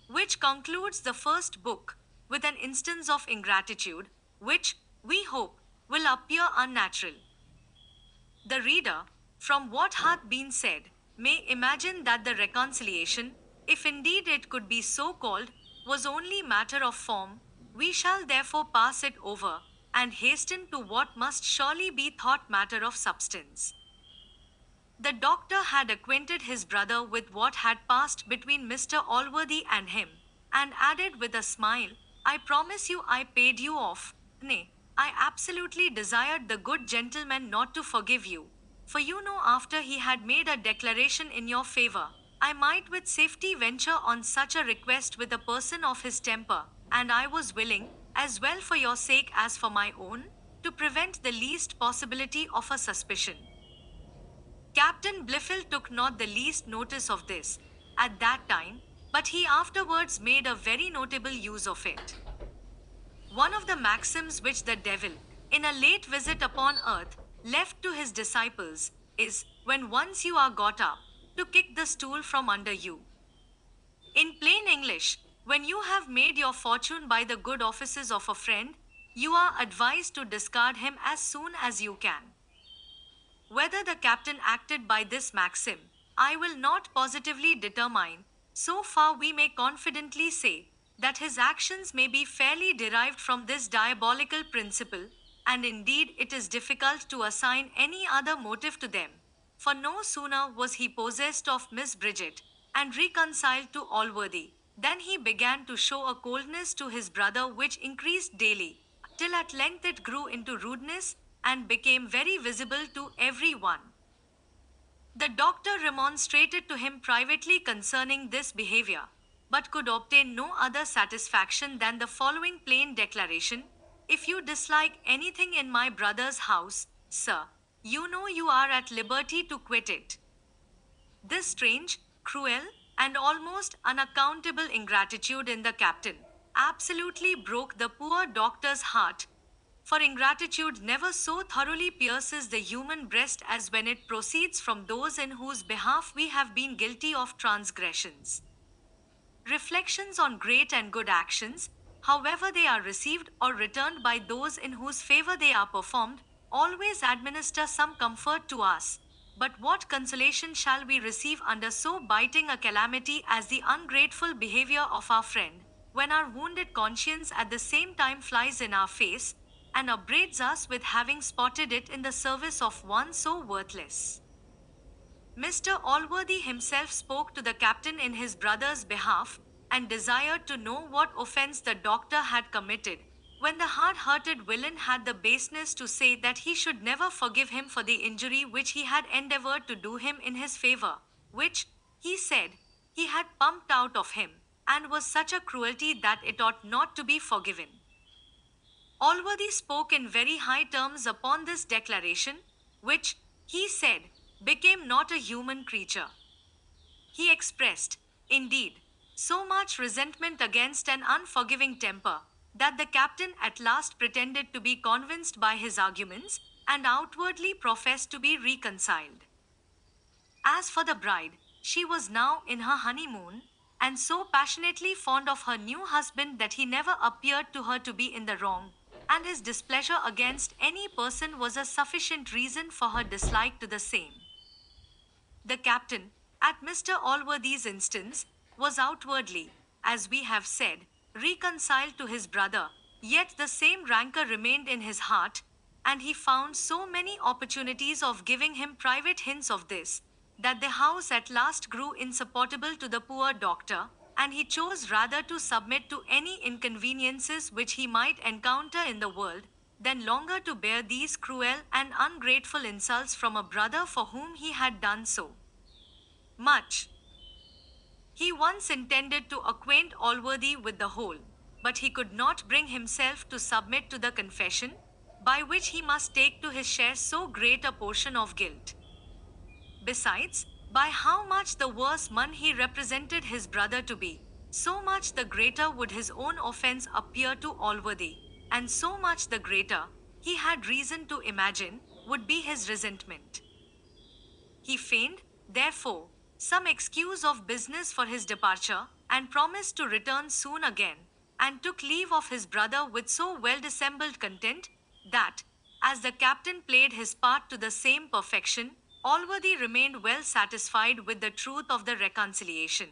which concludes the first book, with an instance of ingratitude, which, we hope, will appear unnatural. The reader, from what hath been said, may imagine that the reconciliation, if indeed it could be so called, was only matter of form. We shall therefore pass it over, and hasten to what must surely be thought matter of substance. The doctor had acquainted his brother with what had passed between Mr. Allworthy and him, and added with a smile, I promise you I paid you off, nay, I absolutely desired the good gentleman not to forgive you, for you know after he had made a declaration in your favour, I might with safety venture on such a request with a person of his temper, and I was willing, as well for your sake as for my own, to prevent the least possibility of a suspicion. Captain Blifil took not the least notice of this, at that time, but he afterwards made a very notable use of it. One of the maxims which the devil, in a late visit upon earth, left to his disciples, is, when once you are got up, to kick the stool from under you. In plain English, when you have made your fortune by the good offices of a friend, you are advised to discard him as soon as you can. Whether the captain acted by this maxim, I will not positively determine. So far we may confidently say that his actions may be fairly derived from this diabolical principle, and indeed it is difficult to assign any other motive to them. For no sooner was he possessed of Miss Bridget, and reconciled to Allworthy, than he began to show a coldness to his brother which increased daily, till at length it grew into rudeness, and became very visible to every one. The doctor remonstrated to him privately concerning this behavior, but could obtain no other satisfaction than the following plain declaration, if you dislike anything in my brother's house, sir, you know you are at liberty to quit it. This strange, cruel, and almost unaccountable ingratitude in the captain absolutely broke the poor doctor's heart, for ingratitude never so thoroughly pierces the human breast as when it proceeds from those in whose behalf we have been guilty of transgressions. Reflections on great and good actions, however they are received or returned by those in whose favor they are performed, always administer some comfort to us. But what consolation shall we receive under so biting a calamity as the ungrateful behavior of our friend, when our wounded conscience at the same time flies in our face, and upbraids us with having spotted it in the service of one so worthless? Mr. Allworthy himself spoke to the captain in his brother's behalf, and desired to know what offence the doctor had committed, when the hard-hearted villain had the baseness to say that he should never forgive him for the injury which he had endeavoured to do him in his favour, which, he said, he had pumped out of him, and was such a cruelty that it ought not to be forgiven. Allworthy spoke in very high terms upon this declaration, which, he said, became not a human creature. He expressed, indeed, so much resentment against an unforgiving temper, that the captain at last pretended to be convinced by his arguments, and outwardly professed to be reconciled. As for the bride, she was now in her honeymoon, and so passionately fond of her new husband that he never appeared to her to be in the wrong, and his displeasure against any person was a sufficient reason for her dislike to the same. The captain, at Mr. Allworthy's instance, was outwardly, as we have said, reconciled to his brother, yet the same rancor remained in his heart, and he found so many opportunities of giving him private hints of this, that the house at last grew insupportable to the poor doctor, and he chose rather to submit to any inconveniences which he might encounter in the world, than longer to bear these cruel and ungrateful insults from a brother for whom he had done so much. He once intended to acquaint Allworthy with the whole, but he could not bring himself to submit to the confession, by which he must take to his share so great a portion of guilt. Besides, by how much the worse man he represented his brother to be, so much the greater would his own offence appear to Allworthy, and so much the greater, he had reason to imagine, would be his resentment. He feigned, therefore, some excuse of business for his departure, and promised to return soon again, and took leave of his brother with so well dissembled content, that, as the captain played his part to the same perfection, Allworthy remained well satisfied with the truth of the reconciliation.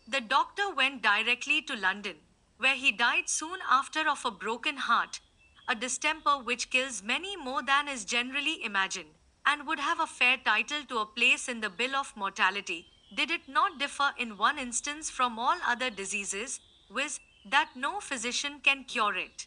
The doctor went directly to London, where he died soon after of a broken heart, a distemper which kills many more than is generally imagined, and would have a fair title to a place in the bill of mortality, did it not differ in one instance from all other diseases, viz., that no physician can cure it.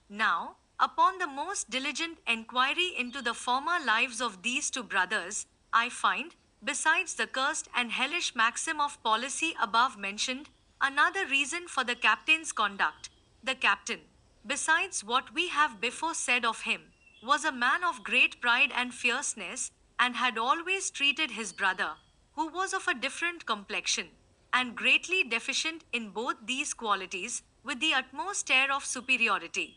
Now, upon the most diligent enquiry into the former lives of these two brothers, I find, besides the cursed and hellish maxim of policy above mentioned, another reason for the captain's conduct. The captain, besides what we have before said of him, was a man of great pride and fierceness, and had always treated his brother, who was of a different complexion, and greatly deficient in both these qualities, with the utmost air of superiority.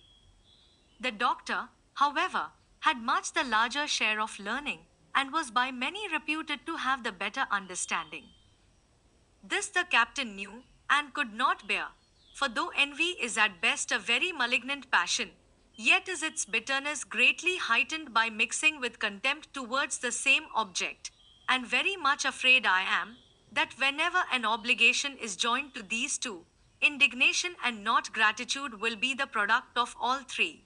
The doctor, however, had much the larger share of learning, and was by many reputed to have the better understanding. This the captain knew, and could not bear, for though envy is at best a very malignant passion, yet is its bitterness greatly heightened by mixing with contempt towards the same object, and very much afraid I am, that whenever an obligation is joined to these two, indignation and not gratitude will be the product of all three.